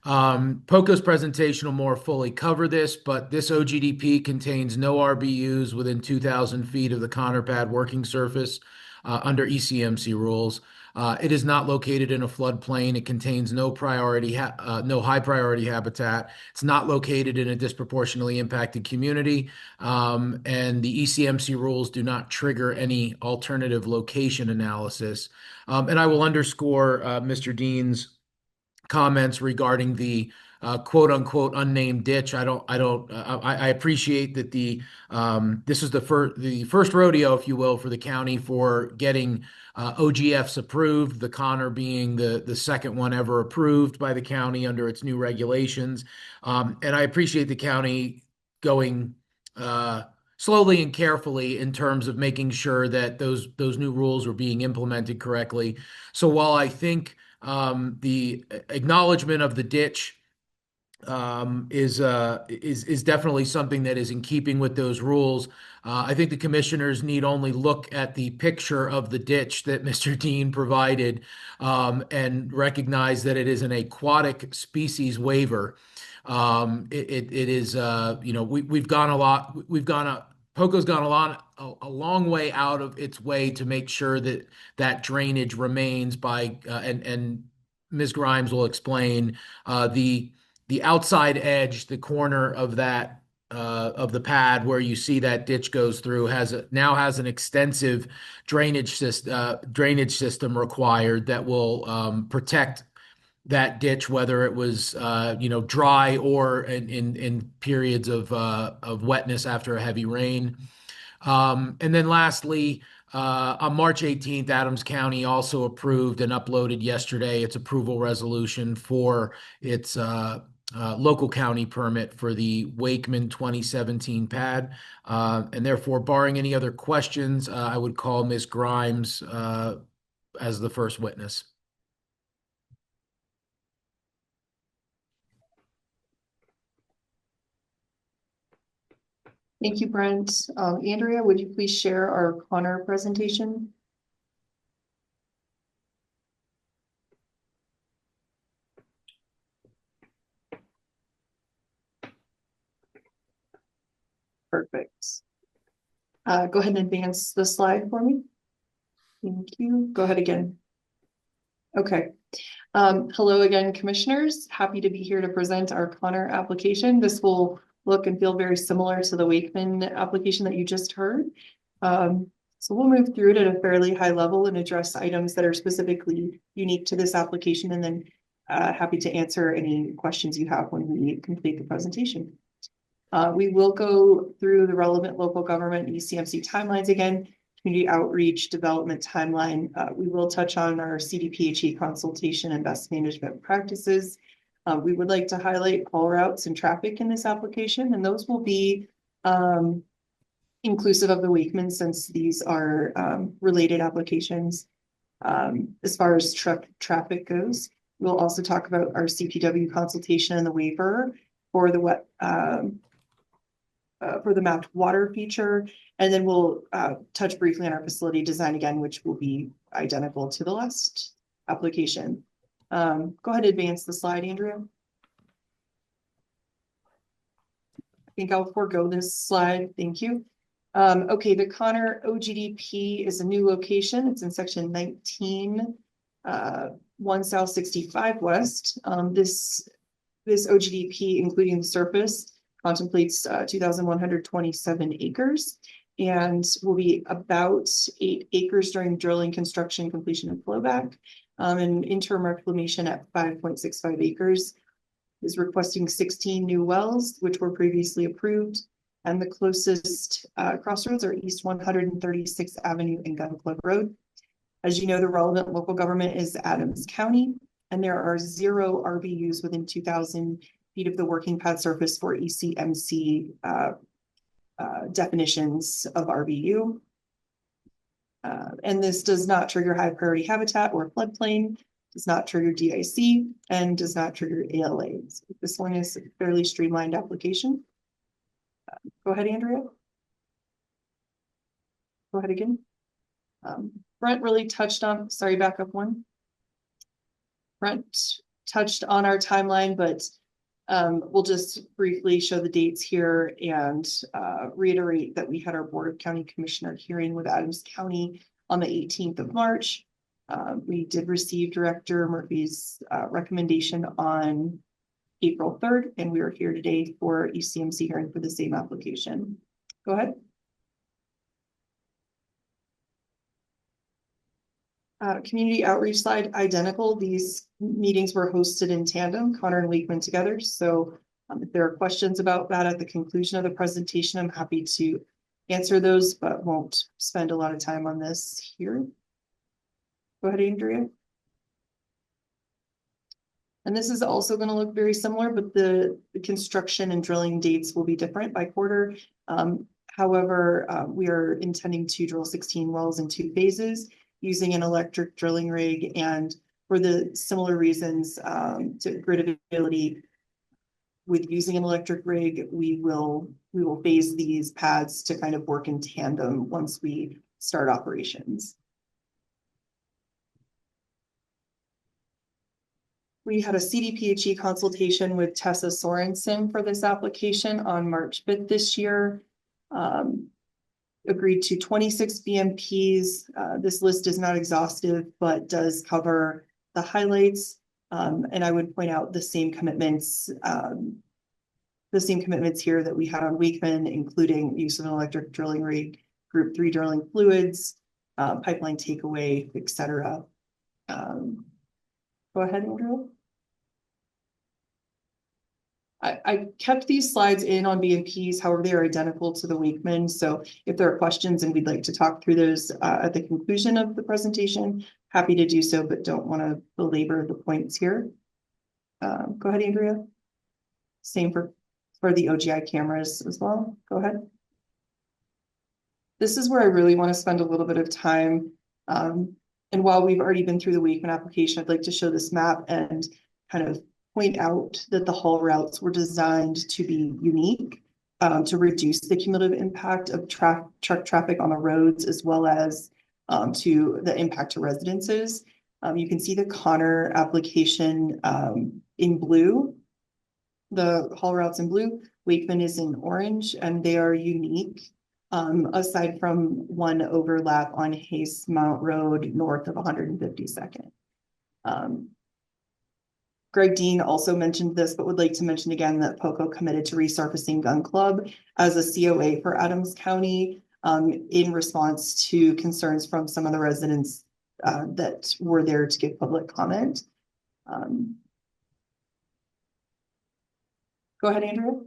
POCO's presentation will more fully cover this, but this OGDP contains no RBUs within 2,000 feet of the Connor pad working surface under ECMC rules. It is not located in a floodplain. It contains no high priority habitat. It's not located in a disproportionately impacted community, and the ECMC rules do not trigger any alternative location analysis. And I will underscore Mr. Dean's comments regarding the quote unquote unnamed ditch. I appreciate that this is the first rodeo, if you will, for the county for getting OGFs approved, the Connor being the second one ever approved by the county under its new regulations. And I appreciate the county going slowly and carefully in terms of making sure that those new rules were being implemented correctly. So while I think the acknowledgement of the ditch is definitely something that is in keeping with those rules, I think the commissioners need only look at the picture of the ditch that Mr. Dean provided and recognize that it is an aquatic species waiver. It is, we've gone a lot. POCO's gone a long way out of its way to make sure that drainage remains by, and Ms. Grimes will explain, the outside edge, the corner of that of the pad where you see that ditch goes through now has an extensive drainage system required that will protect that ditch, whether it was dry or in periods of wetness after a heavy rain. And then lastly, on March 18th, Adams County also approved and uploaded yesterday its approval resolution for its local county permit for the Wakeman 2017 pad. And therefore, barring any other questions, I would call Ms. Grimes as the first witness. Thank you, Brent. Andrea, would you please share our Connor presentation? Perfect. Go ahead and advance the slide for me. Thank you. Go ahead again. Okay. Hello again, commissioners. Happy to be here to present our Connor application. This will look and feel very similar to the Wakeman application that you just heard. So we'll move through it at a fairly high level and address items that are specifically unique to this application, and then happy to answer any questions you have when we complete the presentation. We will go through the relevant local government ECMC timelines again, community outreach development timeline. We will touch on our CDPHE consultation and best management practices. We would like to highlight call routes and traffic in this application, and those will be inclusive of the Wakeman, since these are related applications. As far as traffic goes, we'll also talk about our CPW consultation and the waiver for the mapped water feature, and then we'll touch briefly on our facility design again, which will be identical to the last application. Go ahead and advance the slide, Andrea. I think I'll forego this slide. Thank you. Okay, the Connor OGDP is a new location. It's in section 19, 1 South 65 West. This OGDP, including the surface, contemplates 2,127 acres. and will be about 8 acres during drilling, construction, completion, and flowback. And interim reclamation at 5.65 acres is requesting 16 new wells, which were previously approved. And the closest crossroads are East 136th Avenue and Gun Club Road. As you know, the relevant local government is Adams County, and there are 0 RBUs within 2,000 feet of the working pad surface for ECMC definitions of RBU. And this does not trigger high priority habitat or floodplain, does not trigger DIC, and does not trigger ALAs. This one is a fairly streamlined application. Go ahead, Andrea. Go ahead again. Brent really touched on, sorry, back up one. Brent touched on our timeline, but we'll just briefly show the dates here and reiterate that we had our Board of County Commissioner hearing with Adams County on the 18th of March. We did receive Director Murphy's recommendation on April 3rd, and we are here today for ECMC hearing for the same application. Go ahead. Community outreach slide identical. These meetings were hosted in tandem, Connor and Wakeman together. So if there are questions about that at the conclusion of the presentation, I'm happy to answer those, but won't spend a lot of time on this here. Go ahead, Andrea. And this is also going to look very similar, but the construction and drilling dates will be different by quarter. However, we are intending to drill 16 wells in 2 phases using an electric drilling rig, and for the similar reasons to grid ability with using an electric rig, we will phase these pads to kind of work in tandem once we start operations. We had a CDPHE consultation with Tessa Sorensen for this application on March 5th this year. Agreed to 26 BMPs. This list is not exhaustive, but does cover the highlights. And I would point out the same commitments here that we had on Wakeman, including use of an electric drilling rig, group 3 drilling fluids, pipeline takeaway, etc. Go ahead, Andrew. I kept these slides in on BMPs, however, they are identical to the Wakeman. So if there are questions and we'd like to talk through those at the conclusion of the presentation, happy to do so, but don't want to belabor the points here. Go ahead, Andrea. Same for the OGI cameras as well. Go ahead. This is where I really want to spend a little bit of time. And while we've already been through the Wakeman application, I'd like to show this map and kind of point out that the haul routes were designed to be unique to reduce the cumulative impact of truck traffic on the roads, as well as to the impact to residences. You can see the Connor application in blue, the haul routes in blue. Wakeman is in orange, and they are unique, aside from one overlap on Hayes Mount Road north of 152nd. Greg Dean also mentioned this, but would like to mention again that POCO committed to resurfacing Gun Club as a COA for Adams County in response to concerns from some of the residents that were there to give public comment. Go ahead, Andrea.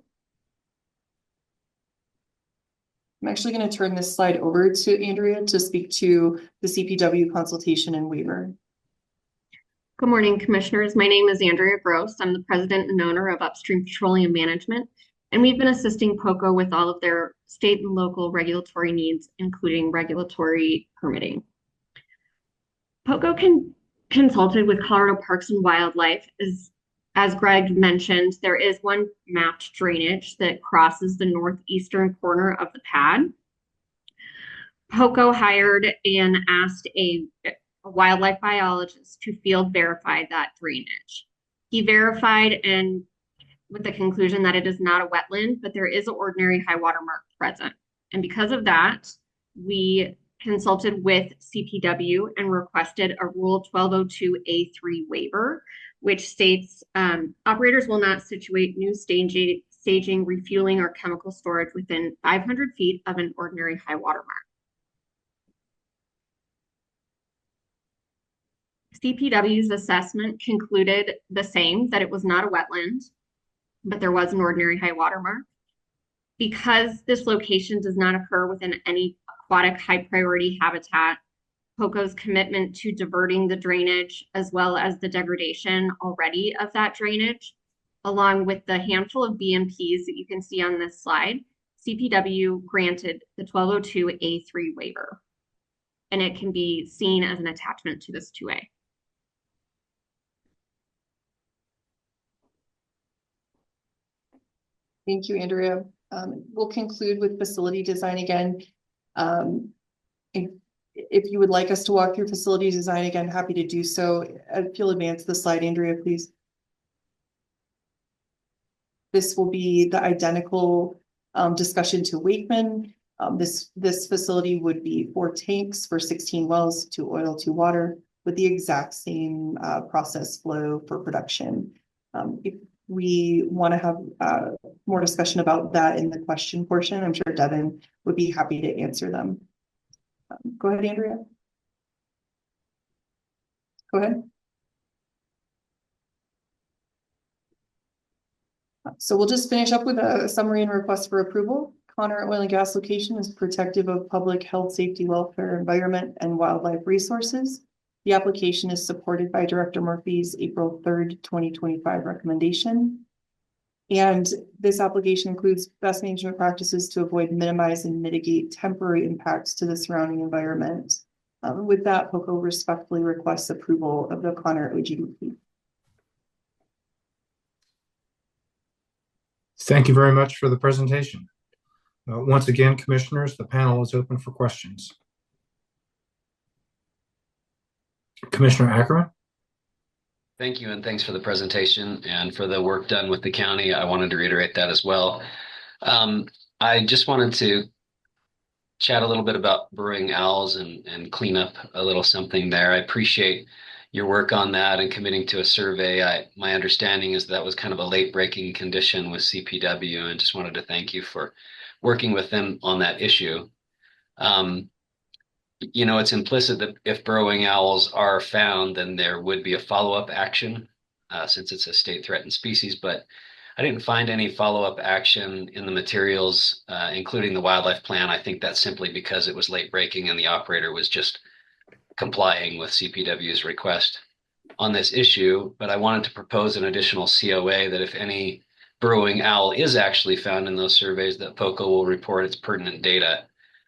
I'm actually going to turn this slide over to Andrea to speak to the CPW consultation and waiver. Good morning, Commissioners. My name is Andrea Gross. I'm the president and owner of Upstream Petroleum Management, and we've been assisting POCO with all of their state and local regulatory needs, including regulatory permitting. POCO consulted with Colorado Parks and Wildlife. As Greg mentioned, there is one mapped drainage that crosses the northeastern corner of the pad. POCO hired and asked a wildlife biologist to field verify that drainage. He verified and with the conclusion that it is not a wetland, but there is an ordinary high water mark present. And because of that, we consulted with CPW and requested a Rule 1202A3 waiver, which states operators will not situate new staging staging, refueling, or chemical storage within 500 feet of an ordinary high water mark. CPW's assessment concluded the same, that it was not a wetland, but there was an ordinary high water mark. Because this location does not occur within any aquatic high priority habitat, POCO's commitment to diverting the drainage as well as the degradation already of that drainage, along with the handful of BMPs that you can see on this slide, CPW granted the 1202A3 waiver. And it can be seen as an attachment to this 2A. Thank you, Andrea. We'll conclude with facility design again. If you would like us to walk through facility design again, happy to do so. If you'll advance the slide, Andrea, please. This will be the identical discussion to Wakeman. This facility would be 4 tanks for 16 wells, 2 oil, 2 water, with the exact same process flow for production. If we want to have more discussion about that in the question portion, I'm sure Devin would be happy to answer them. Go ahead, Andrea. Go ahead. So we'll just finish up with a summary and request for approval. Connor Oil and Gas location is protective of public health, safety, welfare, environment, and wildlife resources. The application is supported by Director Murphy's April 3rd, 2025 recommendation. And this application includes best management practices to avoid, minimize, and mitigate temporary impacts to the surrounding environment. With that, POCO respectfully requests approval of the Connor OGDP. Thank you very much for the presentation. Once again, commissioners, the panel is open for questions. Commissioner Ackerman. Thank you, and thanks for the presentation and for the work done with the county. I wanted to reiterate that as well. I just wanted to chat a little bit about burrowing owls and clean up a little something there. I appreciate your work on that and committing to a survey. My understanding is that was kind of a late breaking condition with CPW, and just wanted to thank you for working with them on that issue. You know, it's implicit that if burrowing owls are found, then there would be a follow-up action since it's a state threatened species, but I didn't find any follow-up action in the materials, including the wildlife plan. I think that's simply because it was late breaking and the operator was just complying with CPW's request on this issue. But I wanted to propose an additional COA that if any burrowing owl is actually found in those surveys, that POCO will report its pertinent data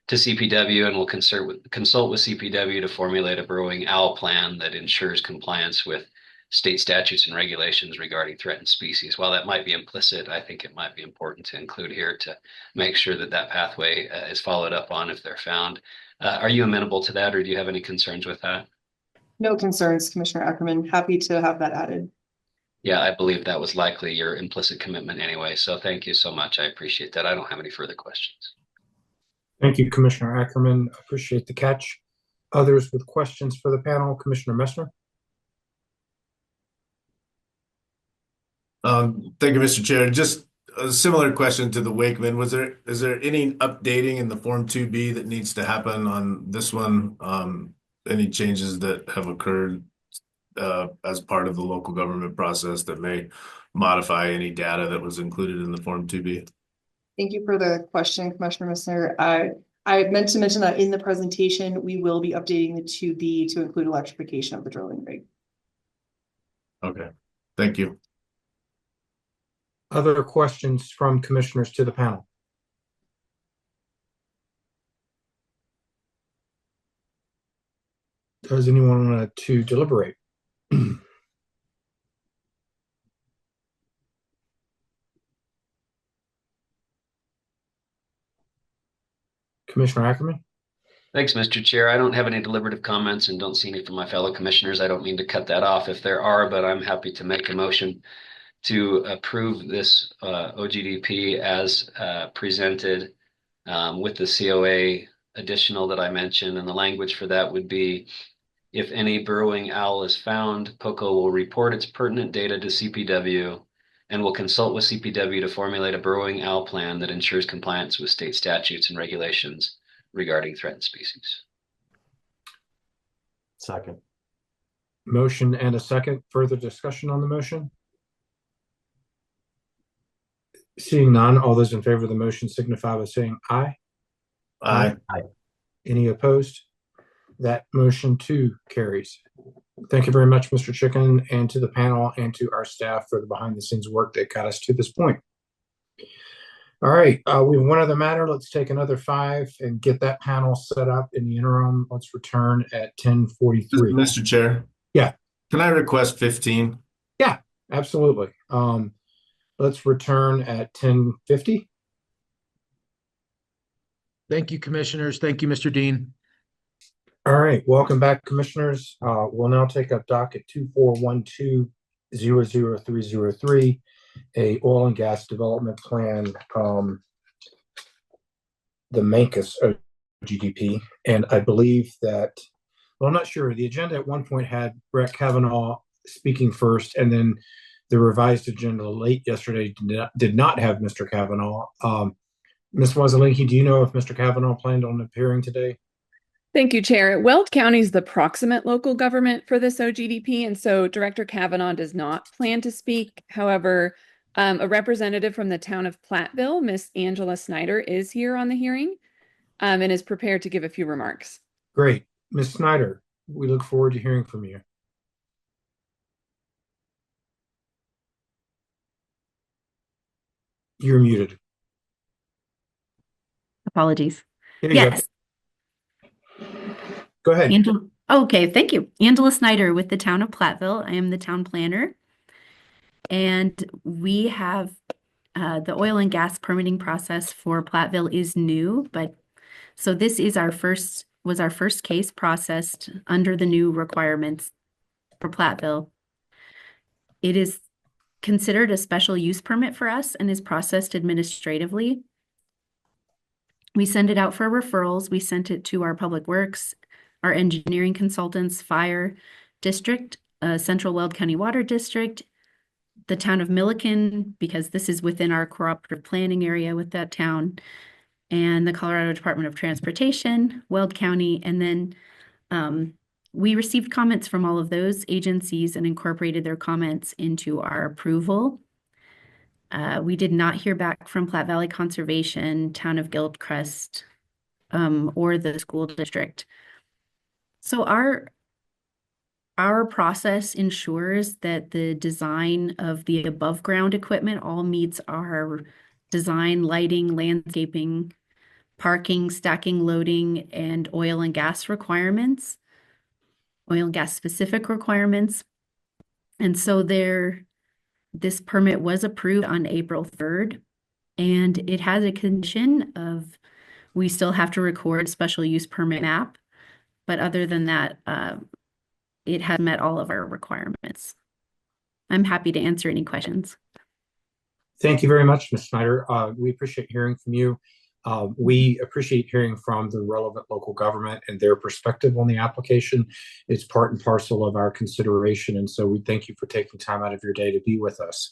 to CPW and will consult with CPW to formulate a burrowing owl plan that ensures compliance with state statutes and regulations regarding threatened species. While that might be implicit, I think it might be important to include here to make sure that that pathway is followed up on if they're found. Are you amenable to that, or do you have any concerns with that? No concerns, Commissioner Ackerman. Happy to have that added. Yeah, I believe that was likely your implicit commitment anyway. So thank you so much. I appreciate that. I don't have any further questions. Thank you, Commissioner Ackerman. Appreciate the catch. Others with questions for the panel? Commissioner Messner. Thank you, Mr. Chair. Just a similar question to the Wakeman. Is there any updating in the Form 2B that needs to happen on this one? Any changes that have occurred as part of the local government process that may modify any data that was included in the Form 2B? Thank you for the question, Commissioner Messner. I meant to mention that in the presentation, we will be updating the 2B to include electrification of the drilling rig. Okay, thank you. Other questions from commissioners to the panel? Does anyone want to deliberate? Commissioner Ackerman? Thanks, Mr. Chair. I don't have any deliberative comments and don't see any from my fellow commissioners. I don't mean to cut that off if there are, but I'm happy to make a motion to approve this OGDP as presented with the COA additional that I mentioned. And the language for that would be, if any burrowing owl is found, POCO will report its pertinent data to CPW and will consult with CPW to formulate a burrowing owl plan that ensures compliance with state statutes and regulations regarding threatened species. Second. Motion and a second. Further discussion on the motion? Seeing none, all those in favor of the motion signify by saying aye. Aye. Any opposed? That motion too carries. Thank you very much, Mr. Chicken, and to the panel and to our staff for the behind the scenes work that got us to this point. All right, we have one other matter. Let's take another 5 and get that panel set up. In the interim, let's return at 10:43. Mr. Chair? Yeah. Can I request 15? Yeah, absolutely. Let's return at 10:50. Thank you, commissioners. Thank you, Mr. Dean. All right, welcome back, commissioners. We'll now take up docket 2412-00303, a oil and gas development plan, the Mancus OGDP. And I believe that, well, I'm not sure. The agenda at one point had Brett Kavanaugh speaking first, and then the revised agenda late yesterday did not have Mr. Kavanaugh. Ms. Wazelinski, do you know if Mr. Kavanaugh planned on appearing today? Thank you, Chair. Weld County is the proximate local government for this OGDP, and so Director Kavanaugh does not plan to speak. However, a representative from the town of Platteville, Miss Angela Snyder, is here on the hearing and is prepared to give a few remarks. Great. Ms. Snyder, we look forward to hearing from you. You're muted. Apologies. Yes. Go ahead. Okay, thank you. Angela Snyder with the town of Platteville. I am the town planner. And we have the oil and gas permitting process for Platteville is new, but so this is was our first case processed under the new requirements for Platteville. It is considered a special use permit for us and is processed administratively. We send it out for referrals. We sent it to our public works, our engineering consultants, fire district, Central Weld County Water District, the town of Milliken, because this is within our cooperative planning area with that town, and the Colorado Department of Transportation, Weld County, and then we received comments from all of those agencies and incorporated their comments into our approval. We did not hear back from Platte Valley Conservation, Town of Gilchrist, or the school district. So our process ensures that the design of the above ground equipment all meets our design, lighting, landscaping, parking, stacking, loading, and oil and gas requirements, oil and gas specific requirements. And so this permit was approved on April 3rd, and it has a condition of we still have to record special use permit map. But other than that, it has met all of our requirements. I'm happy to answer any questions. Thank you very much, Ms. Snyder. We appreciate hearing from you. We appreciate hearing from the relevant local government and their perspective on the application. It's part and parcel of our consideration, and so we thank you for taking time out of your day to be with us.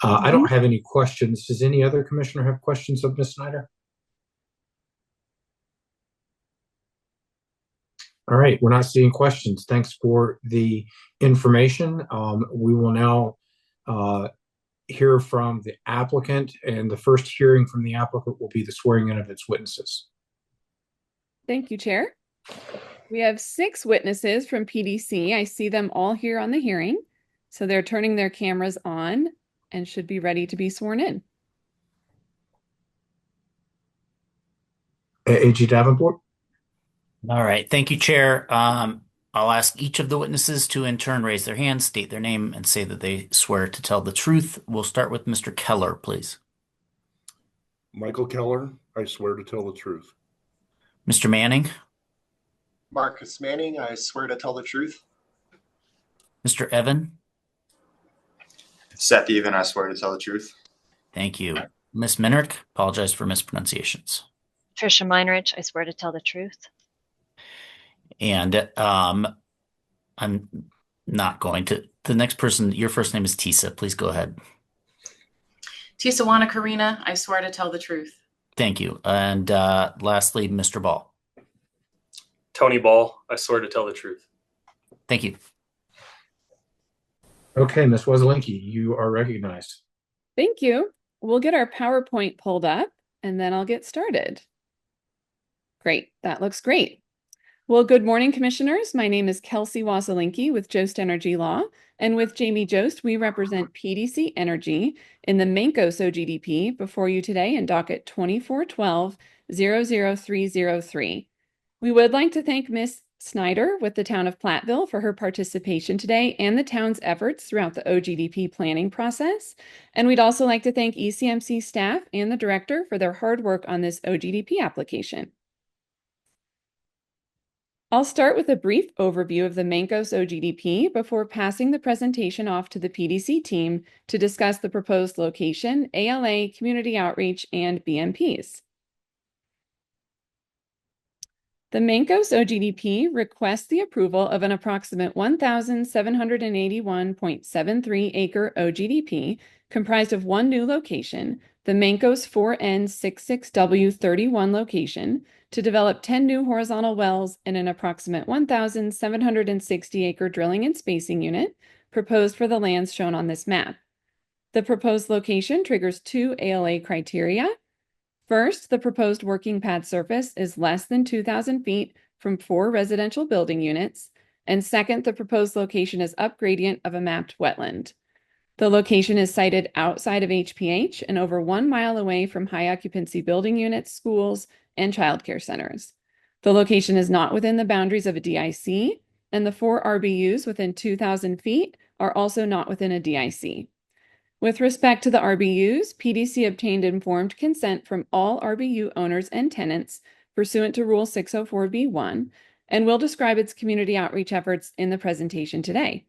I don't have any questions. Does any other commissioner have questions of Ms. Snyder? All right, we're not seeing questions. Thanks for the information. We will now hear from the applicant, and the first hearing from the applicant will be the swearing in of its witnesses. Thank you, Chair. We have 6 witnesses from PDC. I see them all here on the hearing. So they're turning their cameras on and should be ready to be sworn in. AG Davenport. All right. Thank you, Chair. I'll ask each of the witnesses to in turn raise their hand, state their name, and say that they swear to tell the truth. We'll start with Mr. Keller, please. Michael Keller, I swear to tell the truth. Mr. Manning. Marcus Manning, I swear to tell the truth. Mr. Evan. Seth Even, I swear to tell the truth. Thank you. Ms. Minnick, apologize for mispronunciations. Trisha Meinrich, I swear to tell the truth. And I'm not going to. The next person, your first name is Tisa. Please go ahead. Tisawana Karina, I swear to tell the truth. Thank you. And lastly, Mr. Ball. Tony Ball, I swear to tell the truth. Thank you. Okay, Ms. Weslinski, you are recognized. Thank you. We'll get our PowerPoint pulled up and then I'll get started. Great, that looks great. Well, good morning, commissioners. My name is Kelsey Waselinki with Jost Energy Law, and with Jamie Jost, we represent PDC Energy in the Mancos OGDP before you today in docket 2412-00303. We would like to thank Ms. Snyder with the town of Platteville for her participation today and the town's efforts throughout the OGDP planning process. And we'd also like to thank ECMC staff and the director for their hard work on this OGDP application. I'll start with a brief overview of the Mancos OGDP before passing the presentation off to the PDC team to discuss the proposed location, ALA, community outreach, and BMPs. The Mancos OGDP requests the approval of an approximate 1,781.73 acre OGDP comprised of one new location, the Mancos 4N66W31 location, to develop 10 new horizontal wells in an approximate 1,760 acre drilling and spacing unit proposed for the lands shown on this map. The proposed location triggers two ALA criteria. First, the proposed working pad surface is less than 2,000 feet from 4 residential building units. And second, the proposed location is upgradient of a mapped wetland. The location is sited outside of HPH and over 1 mile away from high occupancy building units, schools, and childcare centers. The location is not within the boundaries of a DIC, and the 4 RBUs within 2,000 feet are also not within a DIC. With respect to the RBUs, PDC obtained informed consent from all RBU owners and tenants pursuant to Rule 604B1, and will describe its community outreach efforts in the presentation today.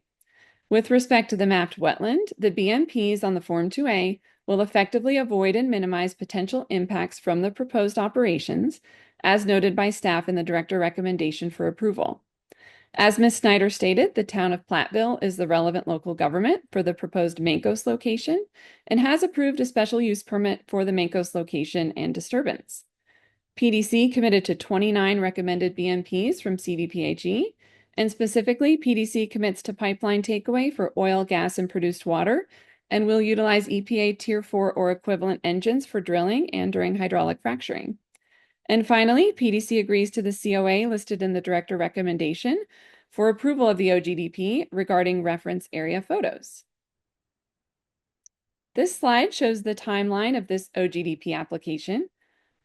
With respect to the mapped wetland, the BMPs on the Form 2A will effectively avoid and minimize potential impacts from the proposed operations, as noted by staff in the director recommendation for approval. As Ms. Snyder stated, the town of Platteville is the relevant local government for the proposed Mancos location and has approved a special use permit for the Mancos location and disturbance. PDC committed to 29 recommended BMPs from CDPHE, and specifically, PDC commits to pipeline takeaway for oil, gas, and produced water, and will utilize EPA Tier 4 or equivalent engines for drilling and during hydraulic fracturing. And finally, PDC agrees to the COA listed in the director recommendation for approval of the OGDP regarding reference area photos. This slide shows the timeline of this OGDP application.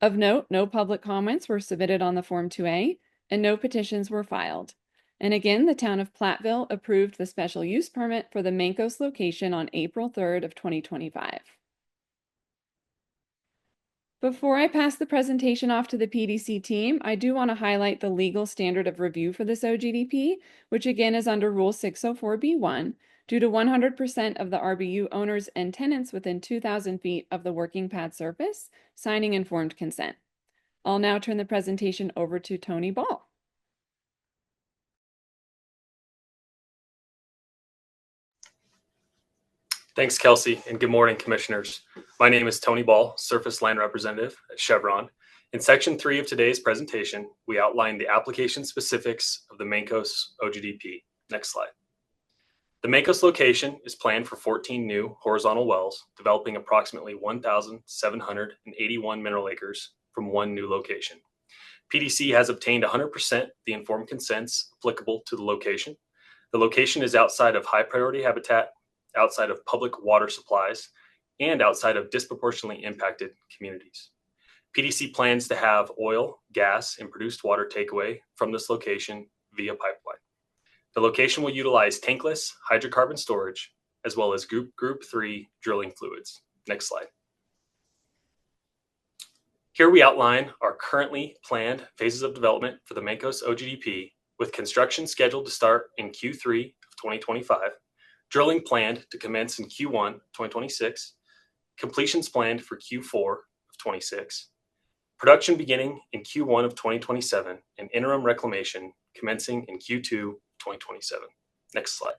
Of note, no public comments were submitted on the Form 2A and no petitions were filed. And again, the town of Platteville approved the special use permit for the Mancos location on April 3rd of 2025. Before I pass the presentation off to the PDC team, I do want to highlight the legal standard of review for this OGDP, which again is under Rule 604B1, due to 100% of the RBU owners and tenants within 2,000 feet of the working pad surface signing informed consent. I'll now turn the presentation over to Tony Ball. Thanks, Kelsey, and good morning, commissioners. My name is Tony Ball, Surface Land Representative at Chevron. In Section 3 of today's presentation, we outline the application specifics of the Mancos OGDP. Next slide. The Mancos location is planned for 14 new horizontal wells, developing approximately 1,781 mineral acres from one new location. PDC has obtained 100% the informed consents applicable to the location. The location is outside of high priority habitat, outside of public water supplies, and outside of disproportionately impacted communities. PDC plans to have oil, gas, and produced water takeaway from this location via pipeline. The location will utilize tankless hydrocarbon storage, as well as Group 3 drilling fluids. Next slide. Here we outline our currently planned phases of development for the Mancos OGDP, with construction scheduled to start in Q3 of 2025, drilling planned to commence in Q1 2026, completions planned for Q4 of 26, production beginning in Q1 of 2027, and interim reclamation commencing in Q2 2027. Next slide.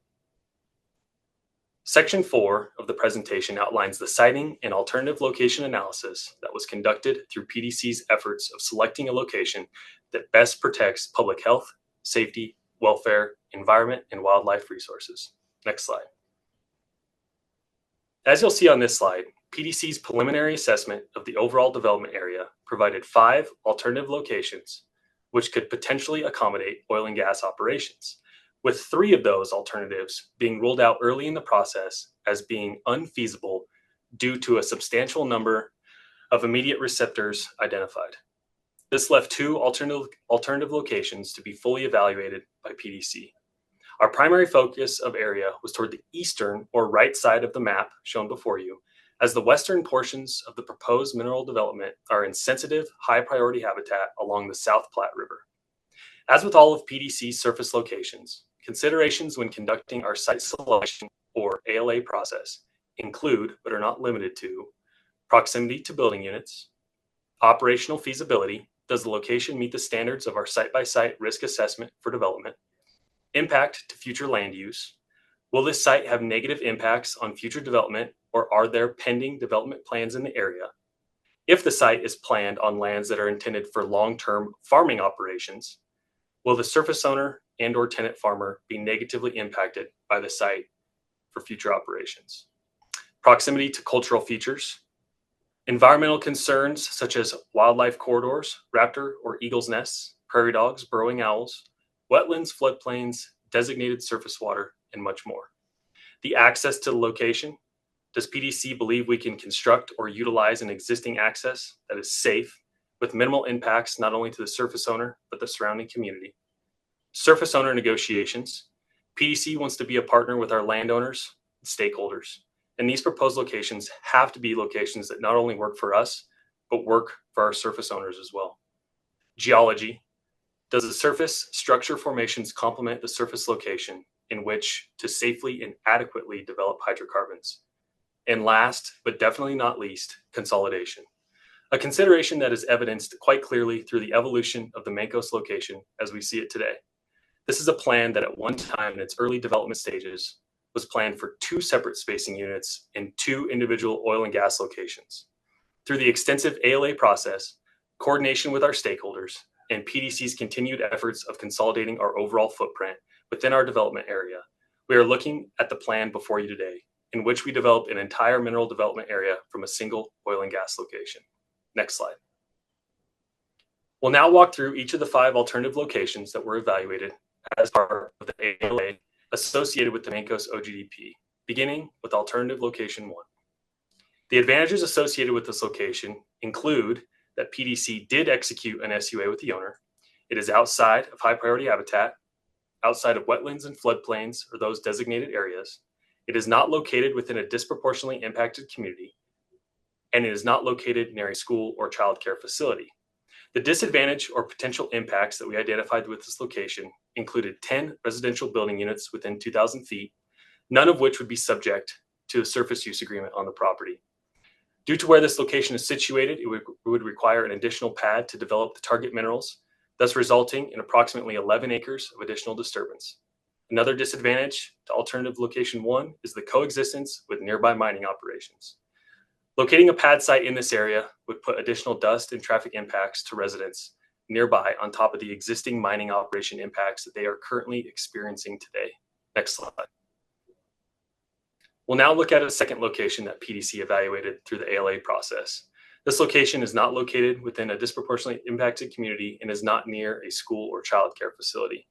Section 4 of the presentation outlines the siting and alternative location analysis that was conducted through PDC's efforts of selecting a location that best protects public health, safety, welfare, environment, and wildlife resources. Next slide. As you'll see on this slide, PDC's preliminary assessment of the overall development area provided 5 alternative locations which could potentially accommodate oil and gas operations, with 3 of those alternatives being ruled out early in the process as being unfeasible due to a substantial number of immediate receptors identified. This left 2 alternative locations to be fully evaluated by PDC. Our primary focus of area was toward the eastern or right side of the map shown before you, as the western portions of the proposed mineral development are in sensitive, high priority habitat along the South Platte River. As with all of PDC's surface locations, considerations when conducting our site selection or ALA process include, but are not limited to, proximity to building units, operational feasibility, does the location meet the standards of our site-by-site risk assessment for development, impact to future land use, will this site have negative impacts on future development, or are there pending development plans in the area? If the site is planned on lands that are intended for long-term farming operations, will the surface owner and/or tenant farmer be negatively impacted by the site for future operations? Proximity to cultural features, environmental concerns such as wildlife corridors, raptor or eagle's nests, prairie dogs, burrowing owls, wetlands, floodplains, designated surface water, and much more. The access to the location. Does PDC believe we can construct or utilize an existing access that is safe with minimal impacts not only to the surface owner, but the surrounding community? Surface owner negotiations. PDC wants to be a partner with our landowners and stakeholders, and these proposed locations have to be locations that not only work for us, but work for our surface owners as well. Geology. Does the surface structure formations complement the surface location in which to safely and adequately develop hydrocarbons? And last, but definitely not least, consolidation. A consideration that is evidenced quite clearly through the evolution of the Mancos location as we see it today. This is a plan that at one time in its early development stages was planned for 2 separate spacing units in 2 individual oil and gas locations. Through the extensive ALA process, coordination with our stakeholders, and PDC's continued efforts of consolidating our overall footprint within our development area, we are looking at the plan before you today, in which we develop an entire mineral development area from a single oil and gas location. Next slide. We'll now walk through each of the 5 alternative locations that were evaluated as part of the ALA associated with the Mancos OGDP, beginning with alternative location 1. The advantages associated with this location include that PDC did execute an SUA with the owner. It is outside of high priority habitat, outside of wetlands and floodplains or those designated areas. It is not located within a disproportionately impacted community, and it is not located near a school or childcare facility. The disadvantage or potential impacts that we identified with this location included 10 residential building units within 2,000 feet, none of which would be subject to a surface use agreement on the property. Due to where this location is situated, it would require an additional pad to develop the target minerals, thus resulting in approximately 11 acres of additional disturbance. Another disadvantage to alternative location 1 is the coexistence with nearby mining operations. Locating a pad site in this area would put additional dust and traffic impacts to residents nearby on top of the existing mining operation impacts that they are currently experiencing today. Next slide. We'll now look at a second location that PDC evaluated through the ALA process. This location is not located within a disproportionately impacted community and is not near a school or childcare facility.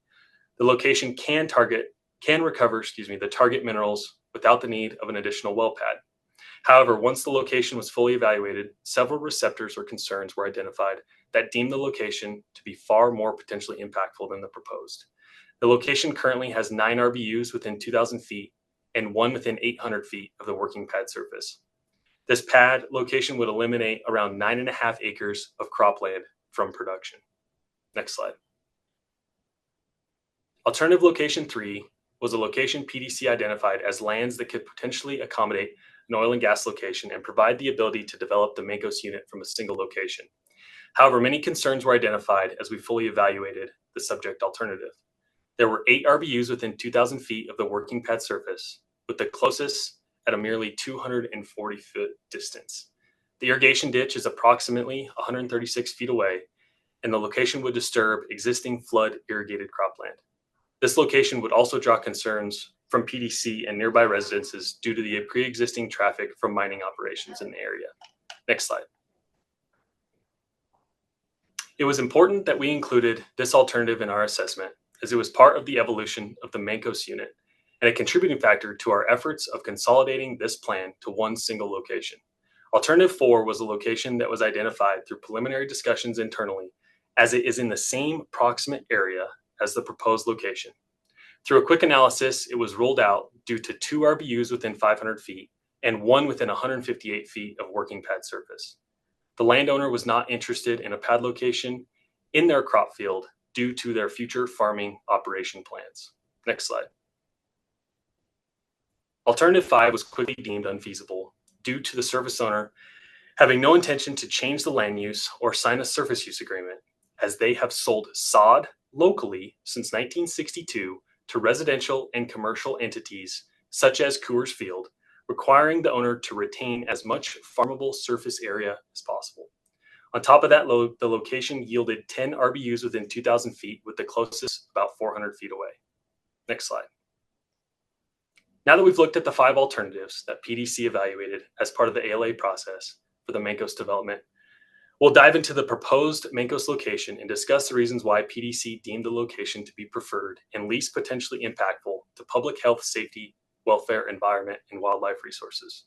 The location can recover the target minerals without the need of an additional well pad. However, once the location was fully evaluated, several receptors or concerns were identified that deemed the location to be far more potentially impactful than the proposed. The location currently has 9 RBUs within 2,000 feet and 1 within 800 feet of the working pad surface. This pad location would eliminate around 9.5 acres of cropland from production. Next slide. Alternative location 3 was a location PDC identified as lands that could potentially accommodate an oil and gas location and provide the ability to develop the Mancos unit from a single location. However, many concerns were identified as we fully evaluated the subject alternative. There were 8 RBUs within 2,000 feet of the working pad surface, with the closest at a merely 240-foot distance. The irrigation ditch is approximately 136 feet away, and the location would disturb existing flood irrigated cropland. This location would also draw concerns from PDC and nearby residences due to the pre-existing traffic from mining operations in the area. Next slide. It was important that we included this alternative in our assessment, as it was part of the evolution of the Mancos unit and a contributing factor to our efforts of consolidating this plan to one single location. Alternative 4 was a location that was identified through preliminary discussions internally, as it is in the same proximate area as the proposed location. Through a quick analysis, it was ruled out due to 2 RBUs within 500 feet and 1 within 158 feet of working pad surface. The landowner was not interested in a pad location in their crop field due to their future farming operation plans. Next slide. Alternative 5 was quickly deemed unfeasible due to the service owner having no intention to change the land use or sign a surface use agreement, as they have sold sod locally since 1962 to residential and commercial entities such as Coors Field, requiring the owner to retain as much farmable surface area as possible. On top of that, the location yielded 10 RBUs within 2,000 feet, with the closest about 400 feet away. Next slide. Now that we've looked at the 5 alternatives that PDC evaluated as part of the ALA process for the Mancos development, we'll dive into the proposed Mancos location and discuss the reasons why PDC deemed the location to be preferred and least potentially impactful to public health, safety, welfare, environment, and wildlife resources.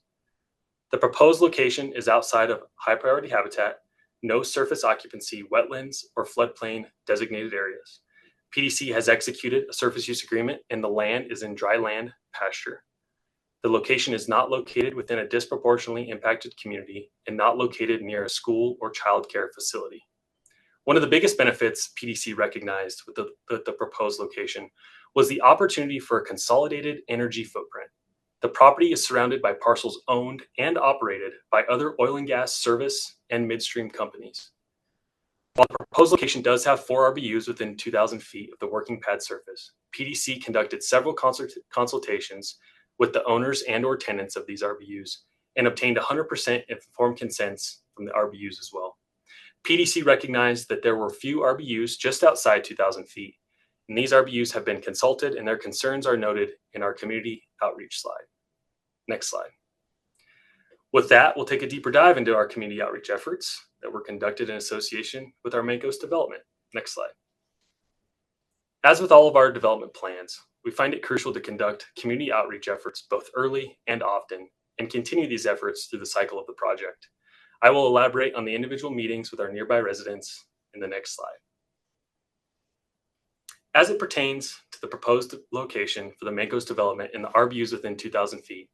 The proposed location is outside of high priority habitat, no surface occupancy, wetlands, or floodplain designated areas. PDC has executed a surface use agreement and the land is in dry land pasture. The location is not located within a disproportionately impacted community and not located near a school or childcare facility. One of the biggest benefits PDC recognized with the proposed location was the opportunity for a consolidated energy footprint. The property is surrounded by parcels owned and operated by other oil and gas service and midstream companies. While the proposed location does have 4 RBUs within 2,000 feet of the working pad surface, PDC conducted several consultations with the owners and/or tenants of these RBUs and obtained 100% informed consents from the RBUs as well. PDC recognized that there were few RBUs just outside 2,000 feet, and these RBUs have been consulted and their concerns are noted in our community outreach slide. Next slide. With that, we'll take a deeper dive into our community outreach efforts that were conducted in association with our Mancos development. Next slide. As with all of our development plans, we find it crucial to conduct community outreach efforts both early and often and continue these efforts through the cycle of the project. I will elaborate on the individual meetings with our nearby residents in the next slide. As it pertains to the proposed location for the Mancos development in the RBUs within 2,000 feet,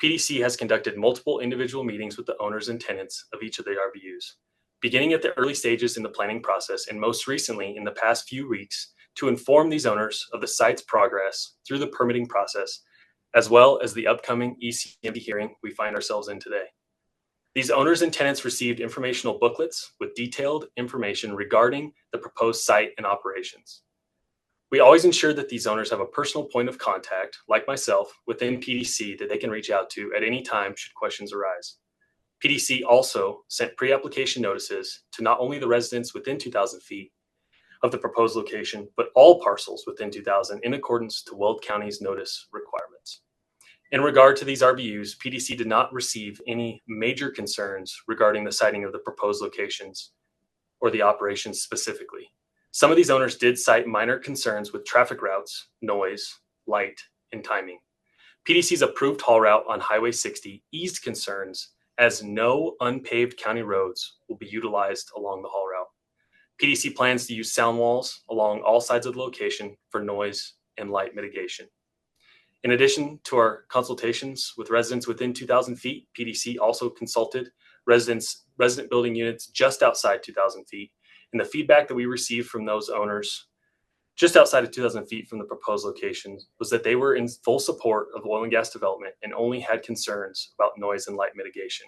PDC has conducted multiple individual meetings with the owners and tenants of each of the RBUs, beginning at the early stages in the planning process and most recently in the past few weeks to inform these owners of the site's progress through the permitting process, as well as the upcoming ECMC hearing we find ourselves in today. These owners and tenants received informational booklets with detailed information regarding the proposed site and operations. We always ensure that these owners have a personal point of contact, like myself, within PDC that they can reach out to at any time should questions arise. PDC also sent pre-application notices to not only the residents within 2,000 feet of the proposed location, but all parcels within 2,000 in accordance to Weld County's notice requirements. In regard to these RBUs, PDC did not receive any major concerns regarding the siting of the proposed locations or the operations specifically. Some of these owners did cite minor concerns with traffic routes, noise, light, and timing. PDC's approved haul route on Highway 60 eased concerns as no unpaved county roads will be utilized along the haul route. PDC plans to use sound walls along all sides of the location for noise and light mitigation. In addition to our consultations with residents within 2,000 feet, PDC also consulted resident building units just outside 2,000 feet. And the feedback that we received from those owners just outside of 2,000 feet from the proposed location was that they were in full support of oil and gas development and only had concerns about noise and light mitigation.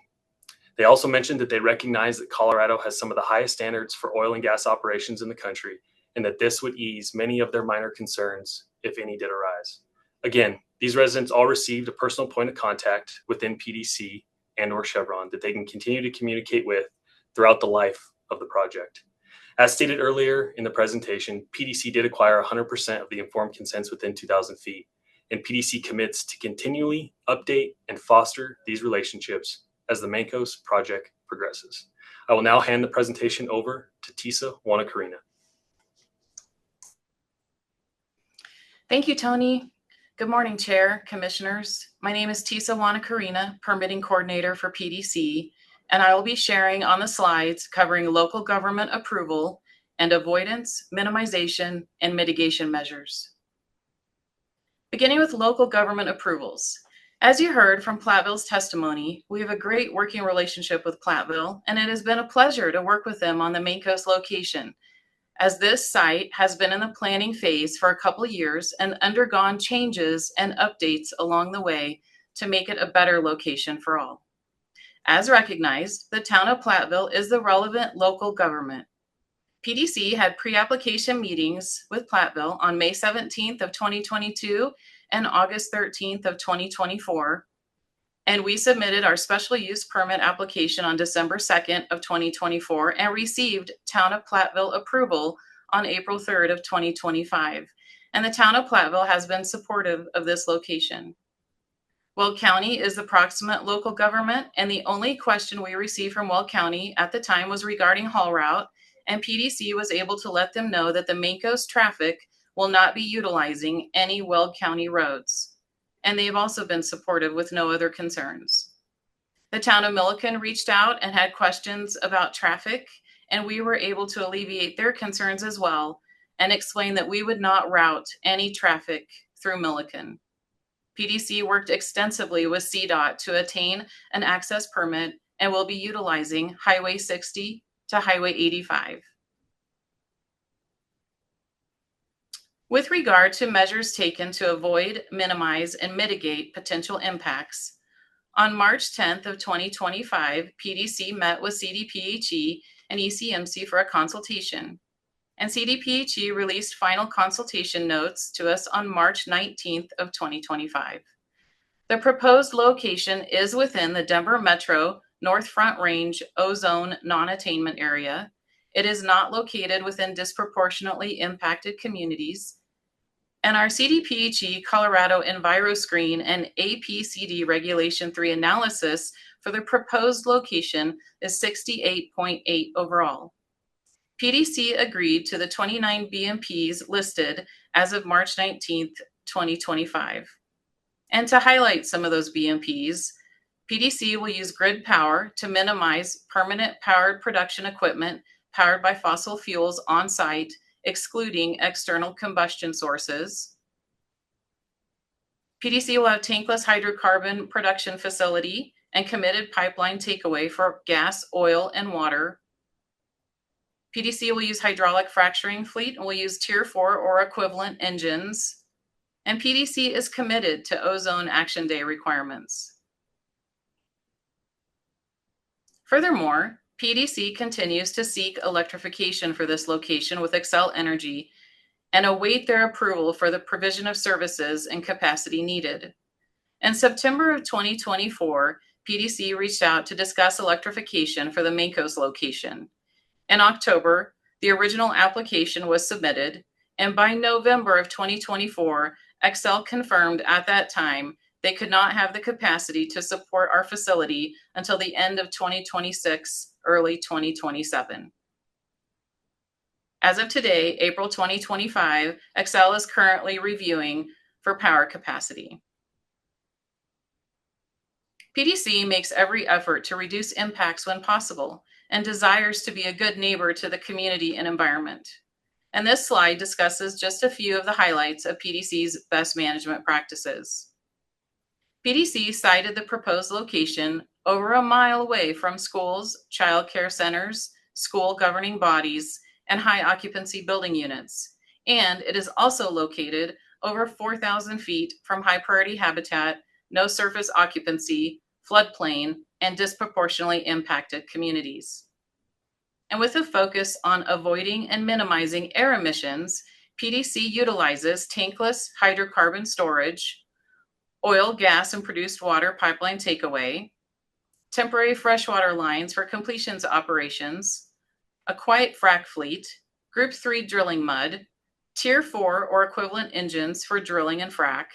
They also mentioned that they recognize that Colorado has some of the highest standards for oil and gas operations in the country, and that this would ease many of their minor concerns, if any did arise. Again, these residents all received a personal point of contact within PDC and/or Chevron that they can continue to communicate with throughout the life of the project. As stated earlier in the presentation, PDC did acquire 100% of the informed consents within 2,000 feet, and PDC commits to continually update and foster these relationships as the Mancos project progresses. I will now hand the presentation over to Tisa Wanakarina. Thank you, Tony. Good morning, Chair, Commissioners. My name is Tisa Wanakarina, Permitting Coordinator for PDC, and I will be sharing on the slides covering local government approval and avoidance, minimization, and mitigation measures. Beginning with local government approvals. As you heard from Platteville's testimony, we have a great working relationship with Platteville, and it has been a pleasure to work with them on the Mancos location, as this site has been in the planning phase for a couple of years and undergone changes and updates along the way to make it a better location for all. As recognized, the town of Platteville is the relevant local government. PDC had pre-application meetings with Platteville on May 17th of 2022 and August 13th of 2024, and we submitted our special use permit application on December 2nd of 2024 and received Town of Platteville approval on April 3rd of 2025. And the Town of Platteville has been supportive of this location. Weld County is the proximate local government, and the only question we received from Weld County at the time was regarding haul route, and PDC was able to let them know that the Mancos traffic will not be utilizing any Weld County roads. And they have also been supportive with no other concerns. The town of Milliken reached out and had questions about traffic, and we were able to alleviate their concerns as well and explain that we would not route any traffic through Milliken. PDC worked extensively with CDOT to attain an access permit and will be utilizing Highway 60 to Highway 85. With regard to measures taken to avoid, minimize, and mitigate potential impacts, on March 10th of 2025, PDC met with CDPHE and ECMC for a consultation, and CDPHE released final consultation notes to us on March 19th of 2025. The proposed location is within the Denver Metro North Front Range Ozone non-attainment area. It is not located within disproportionately impacted communities. And our CDPHE Colorado EnviroScreen and APCD Regulation 3 analysis for the proposed location is 68.8 overall. PDC agreed to the 29 BMPs listed as of March 19th, 2025. And to highlight some of those BMPs, PDC will use grid power to minimize permanent powered production equipment powered by fossil fuels on site, excluding external combustion sources. PDC will have tankless hydrocarbon production facility and committed pipeline takeaway for gas, oil, and water. PDC will use hydraulic fracturing fleet and will use Tier 4 or equivalent engines. And PDC is committed to Ozone Action Day requirements. Furthermore, PDC continues to seek electrification for this location with Xcel Energy and await their approval for the provision of services and capacity needed. In September of 2024, PDC reached out to discuss electrification for the Mancos location. In October, the original application was submitted, and by November of 2024, Xcel confirmed at that time they could not have the capacity to support our facility until the end of 2026, early 2027. As of today, April 2025, Xcel is currently reviewing for power capacity. PDC makes every effort to reduce impacts when possible and desires to be a good neighbor to the community and environment. And this slide discusses just a few of the highlights of PDC's best management practices. PDC cited the proposed location over a mile away from schools, child care centers, school governing bodies, and high occupancy building units. And it is also located over 4,000 feet from high priority habitat, no surface occupancy, floodplain, and disproportionately impacted communities. And with a focus on avoiding and minimizing air emissions, PDC utilizes tankless hydrocarbon storage, oil, gas, and produced water pipeline takeaway, temporary freshwater lines for completions operations, a quiet frac fleet, Group 3 drilling mud, Tier 4 or equivalent engines for drilling and frac,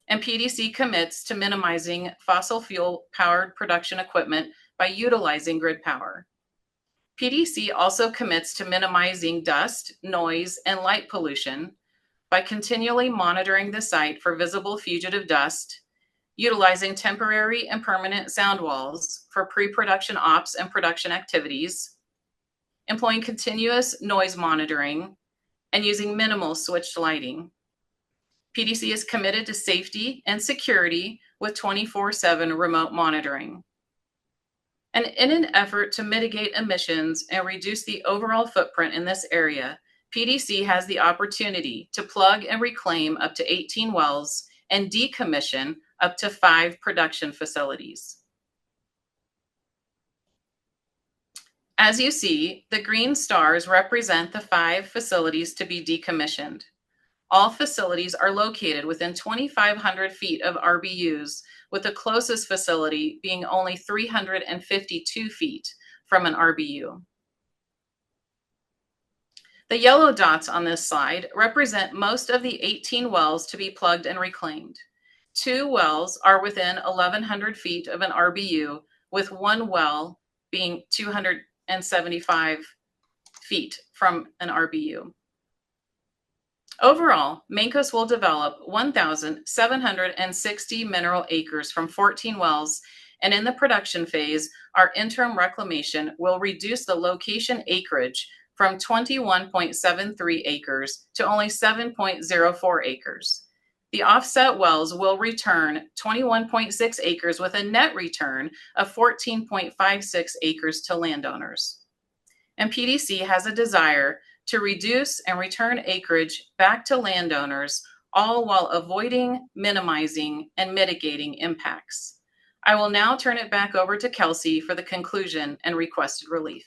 and PDC commits to minimizing fossil fuel-powered production equipment by utilizing grid power. PDC also commits to minimizing dust, noise, and light pollution by continually monitoring the site for visible fugitive dust, utilizing temporary and permanent sound walls for pre-production ops and production activities, employing continuous noise monitoring, and using minimal switched lighting. PDC is committed to safety and security with 24/7 remote monitoring. And in an effort to mitigate emissions and reduce the overall footprint in this area, PDC has the opportunity to plug and reclaim up to 18 wells and decommission up to 5 production facilities. As you see, the green stars represent the 5 facilities to be decommissioned. All facilities are located within 2,500 feet of RBUs, with the closest facility being only 352 feet from an RBU. The yellow dots on this slide represent most of the 18 wells to be plugged and reclaimed. 2 wells are within 1,100 feet of an RBU, with 1 well being 275 feet from an RBU. Overall, Mancos will develop 1,760 mineral acres from 14 wells, and in the production phase, our interim reclamation will reduce the location acreage from 21.73 acres to only 7.04 acres. The offset wells will return 21.6 acres with a net return of 14.56 acres to landowners. And PDC has a desire to reduce and return acreage back to landowners, all while avoiding, minimizing, and mitigating impacts. I will now turn it back over to Kelsey for the conclusion and requested relief.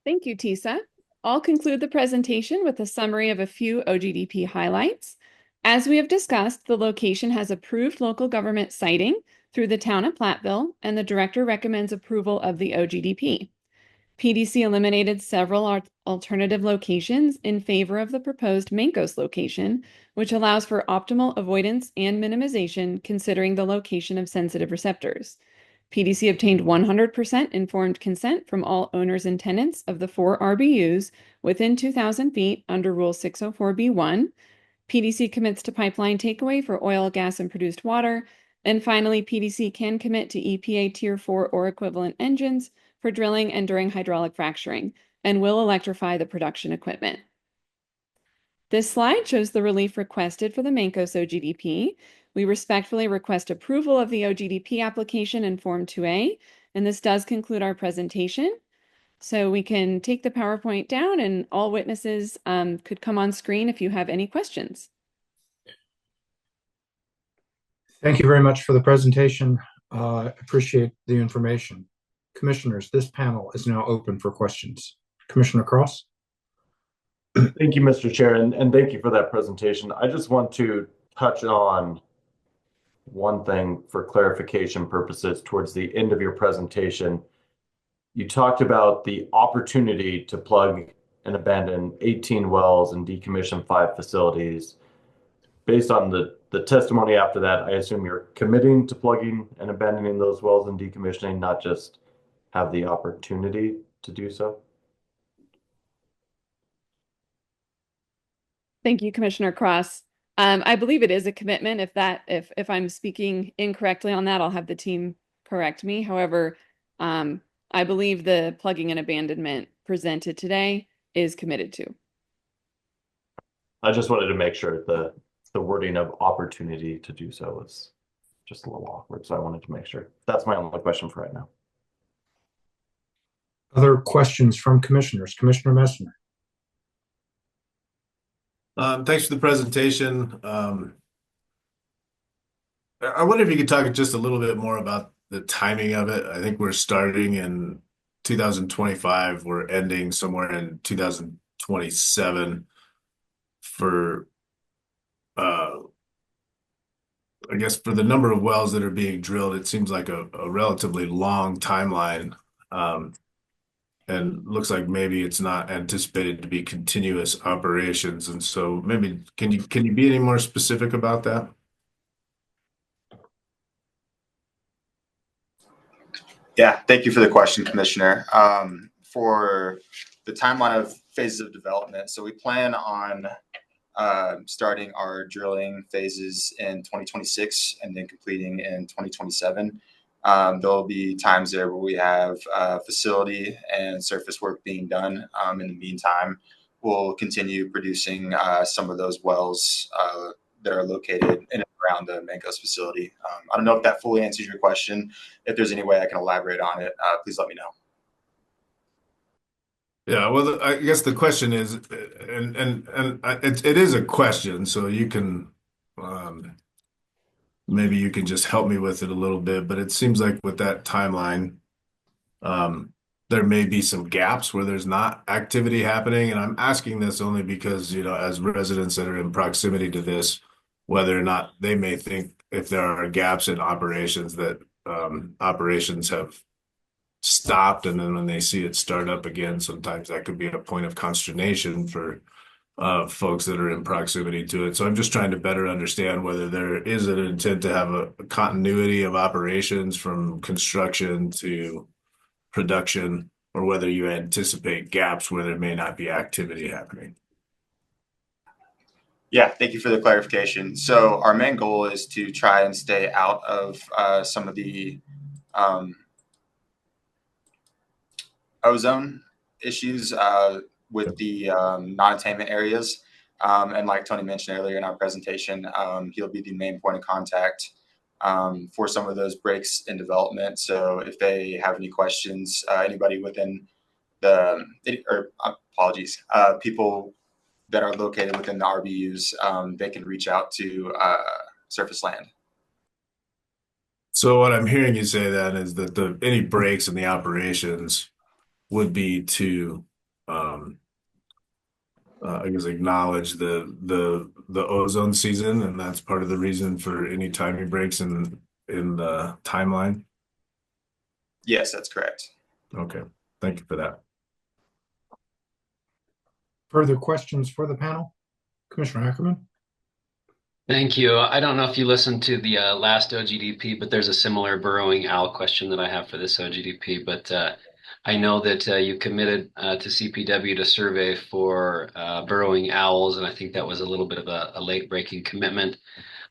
Thank you, Tisa. I'll conclude the presentation with a summary of a few OGDP highlights. As we have discussed, the location has approved local government siting through the town of Platteville, and the director recommends approval of the OGDP. PDC eliminated several alternative locations in favor of the proposed Mancos location, which allows for optimal avoidance and minimization considering the location of sensitive receptors. PDC obtained 100% informed consent from all owners and tenants of the 4 RBUs within 2,000 feet under Rule 604B1. PDC commits to pipeline takeaway for oil, gas, and produced water. And finally, PDC can commit to EPA Tier 4 or equivalent engines for drilling and during hydraulic fracturing, and will electrify the production equipment. This slide shows the relief requested for the Mancos OGDP. We respectfully request approval of the OGDP application in Form 2A, and this does conclude our presentation. So we can take the PowerPoint down, and all witnesses could come on screen if you have any questions. Thank you very much for the presentation. Appreciate the information. Commissioners, this panel is now open for questions. Commissioner Cross? Thank you, Mr. Chair, and thank you for that presentation. I just want to touch on one thing for clarification purposes towards the end of your presentation. You talked about the opportunity to plug and abandon 18 wells and decommission 5 facilities. Based on the testimony after that, I assume you're committing to plugging and abandoning those wells and decommissioning, not just have the opportunity to do so? Thank you, Commissioner Cross. I believe it is a commitment. If I'm speaking incorrectly on that, I'll have the team correct me. However, I believe the plugging and abandonment presented today is committed to. I just wanted to make sure the wording of opportunity to do so was just a little awkward, so I wanted to make sure. That's my only question for right now. Other questions from commissioners? Commissioner Messner. Thanks for the presentation. I wonder if you could talk just a little bit more about the timing of it. I think we're starting in 2025. We're ending somewhere in 2027. for I guess for the number of wells that are being drilled, it seems like a relatively long timeline. And looks like maybe it's not anticipated to be continuous operations. And so maybe can you be any more specific about that? Yeah, thank you for the question, Commissioner. For the timeline of phases of development, so we plan on starting our drilling phases in 2026 and then completing in 2027. There'll be times there where we have facility and surface work being done. In the meantime, we'll continue producing some of those wells that are located in and around the Mancos facility. I don't know if that fully answers your question. If there's any way I can elaborate on it, please let me know. Yeah, well, I guess the question is, and it is a question, so you can maybe you can just help me with it a little bit. But it seems like with that timeline, there may be some gaps where there's not activity happening, and I'm asking this only because, you know, as residents that are in proximity to this, whether or not they may think if there are gaps in operations that operations have stopped, and then when they see it start up again, sometimes that could be a point of consternation for folks that are in proximity to it. So I'm just trying to better understand whether there is an intent to have a continuity of operations from construction to production, or whether you anticipate gaps where there may not be activity happening. Yeah, thank you for the clarification. So our main goal is to try and stay out of some of the ozone issues with the non-attainment areas. And like Tony mentioned earlier in our presentation, he'll be the main point of contact for some of those breaks in development. So if they have any questions, anybody within the, or apologies, people that are located within the RBUs, they can reach out to Surface Land. So what I'm hearing you say then is that any breaks in the operations would be to, I guess, acknowledge the ozone season, and that's part of the reason for any timing breaks in the timeline. Yes, that's correct. Okay, thank you for that. Further questions for the panel? Commissioner Ackerman? Thank you. I don't know if you listened to the last OGDP, but there's a similar burrowing owl question that I have for this OGDP. But I know that you committed to CPW to survey for burrowing owls, and I think that was a little bit of a late-breaking commitment.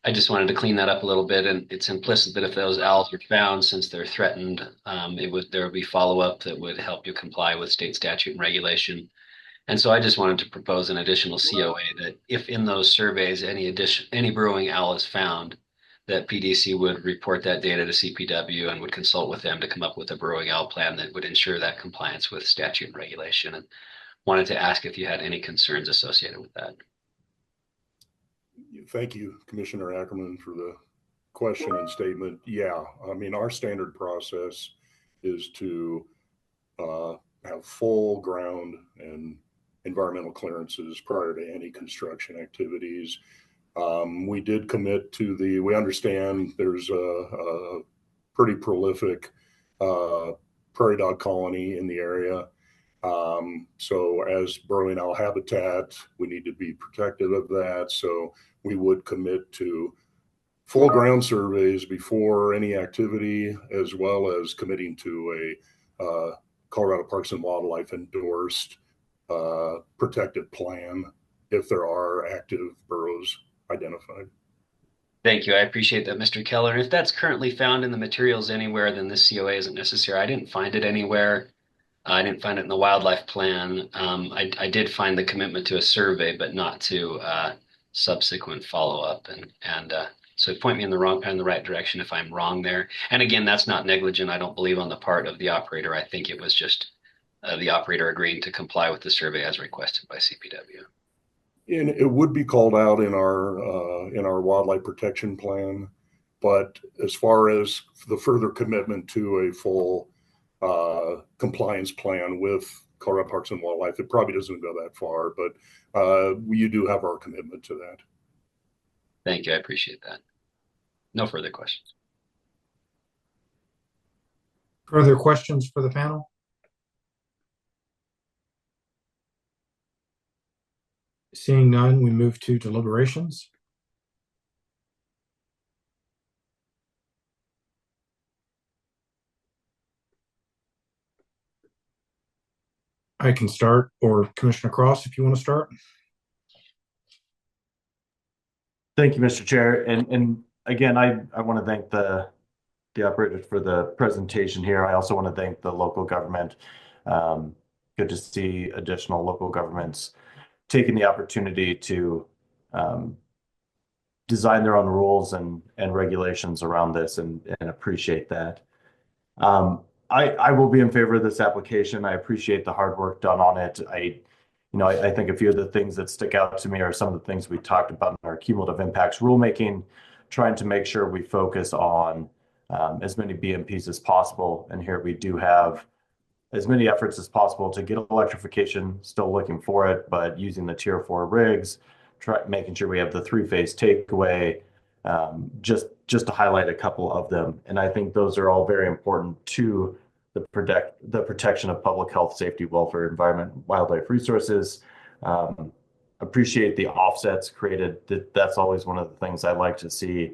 I just wanted to clean that up a little bit, and it's implicit that if those owls are found, since they're threatened, there would be follow-up that would help you comply with state statute and regulation. And so I just wanted to propose an additional COA that if in those surveys any burrowing owl is found, that PDC would report that data to CPW and would consult with them to come up with a burrowing owl plan that would ensure that compliance with statute and regulation. And wanted to ask if you had any concerns associated with that. Thank you, Commissioner Ackerman, for the question and statement. Yeah, I mean, our standard process is to have full ground and environmental clearances prior to any construction activities. We did commit to we understand there's a pretty prolific prairie dog colony in the area. So as burrowing owl habitat, we need to be protective of that. So we would commit to full ground surveys before any activity, as well as committing to a Colorado Parks and Wildlife endorsed protective plan if there are active burrows identified. Thank you. I appreciate that, Mr. Keller. And if that's currently found in the materials anywhere, then this COA isn't necessary. I didn't find it anywhere. I didn't find it in the wildlife plan. I did find the commitment to a survey, but not to subsequent follow-up. And so point me in the right direction if I'm wrong there. And again, that's not negligent, I don't believe, on the part of the operator. I think it was just the operator agreeing to comply with the survey as requested by CPW. And it would be called out in our wildlife protection plan, but as far as the further commitment to a full compliance plan with Colorado Parks and Wildlife. It probably doesn't go that far, but you do have our commitment to that. Thank you. I appreciate that. No further questions. Further questions for the panel? Seeing none, we move to deliberations. I can start, or Commissioner Cross, if you want to start. Thank you, Mr. Chair. And again, I want to thank the operator for the presentation here. I also want to thank the local government. Good to see additional local governments taking the opportunity to design their own rules and regulations around this, and appreciate that. I will be in favor of this application. I appreciate the hard work done on it. I think a few of the things that stick out to me are some of the things we talked about in our cumulative impacts rulemaking, trying to make sure we focus on as many BMPs as possible. And here we do have as many efforts as possible to get electrification, still looking for it, but using the Tier 4 rigs, making sure we have the three-phase takeaway, just to highlight a couple of them. And I think those are all very important to the protection of public health, safety, welfare, environment, wildlife resources. Appreciate the offsets created. That's always one of the things I like to see.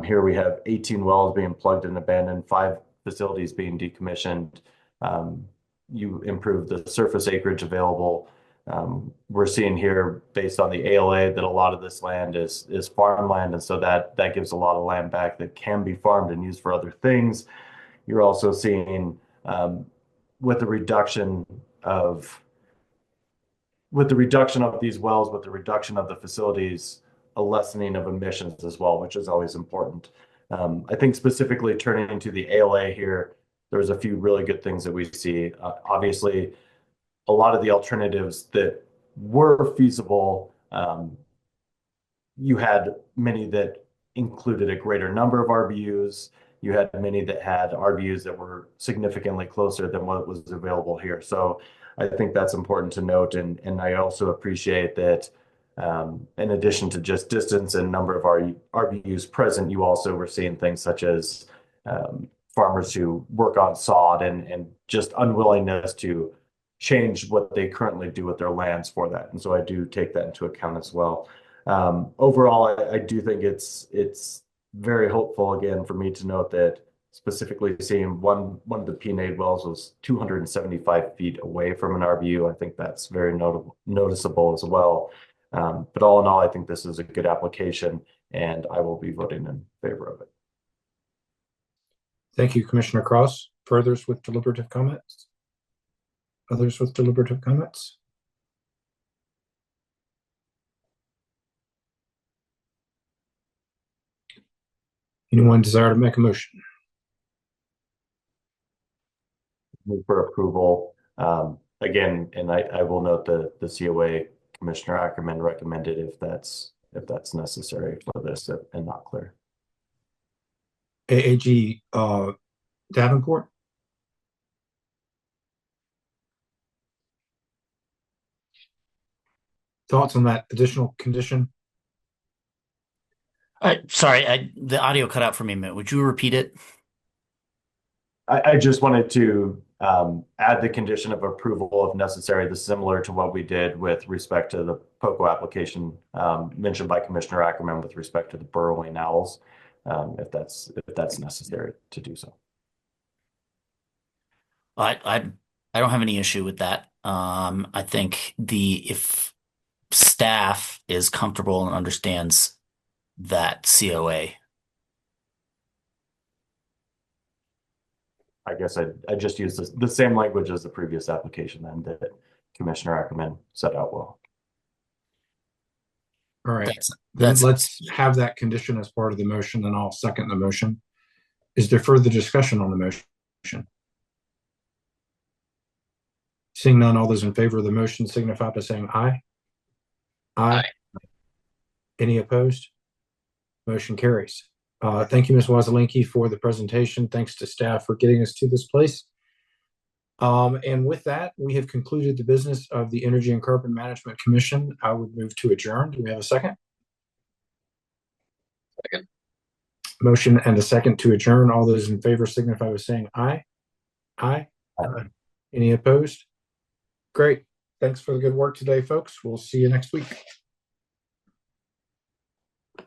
Here we have 18 wells being plugged and abandoned, 5 facilities being decommissioned. You improve the surface acreage available. We're seeing here, based on the ALA, that a lot of this land is farmland, and so that gives a lot of land back that can be farmed and used for other things. You're also seeing, with the reduction of these wells, with the reduction of the facilities, a lessening of emissions as well, which is always important. I think specifically turning to the ALA here, there's a few really good things that we see. Obviously, a lot of the alternatives that were feasible, you had many that included a greater number of RVUs. You had many that had RVUs that were significantly closer than what was available here. So I think that's important to note. And I also appreciate that in addition to just distance and number of RVUs present, you also were seeing things such as farmers who work on sod and just unwillingness to change what they currently do with their lands for that. And so I do take that into account as well. Overall, I do think it's very hopeful, again, for me to note that specifically seeing one of the PNAID wells was 275 feet away from an RVU. I think that's very noticeable as well. But all in all, I think this is a good application, and I will be voting in favor of it. Thank you, Commissioner Cross. Furthers with deliberative comments? Others with deliberative comments? Anyone desire to make a motion? Move for approval. Again, and I will note the COA, Commissioner Ackerman recommended if that's necessary for this and not clear. AAG Davenport? Thoughts on that additional condition? Sorry, the audio cut out for me a minute. Would you repeat it? I just wanted to add the condition of approval if necessary, similar to what we did with respect to the POCO application mentioned by Commissioner Ackerman with respect to the burrowing owls, if that's necessary to do so. I don't have any issue with that. I think if staff is comfortable and understands that COA. I guess I just used the same language as the previous application then that Commissioner Ackerman set out well. All right, let's have that condition as part of the motion, and I'll second the motion. Is there further discussion on the motion? Seeing none, all those in favor of the motion signify by saying aye. Aye. Any opposed? Motion carries. Thank you, Ms. Wazelinski, for the presentation. Thanks to staff for getting us to this place. And with that, we have concluded the business of the Energy and Carbon Management Commission. I would move to adjourn. Do we have a second? Second. Motion and a second to adjourn. All those in favor signify by saying aye. Aye. Any opposed? Great. Thanks for the good work today, folks. We'll see you next week.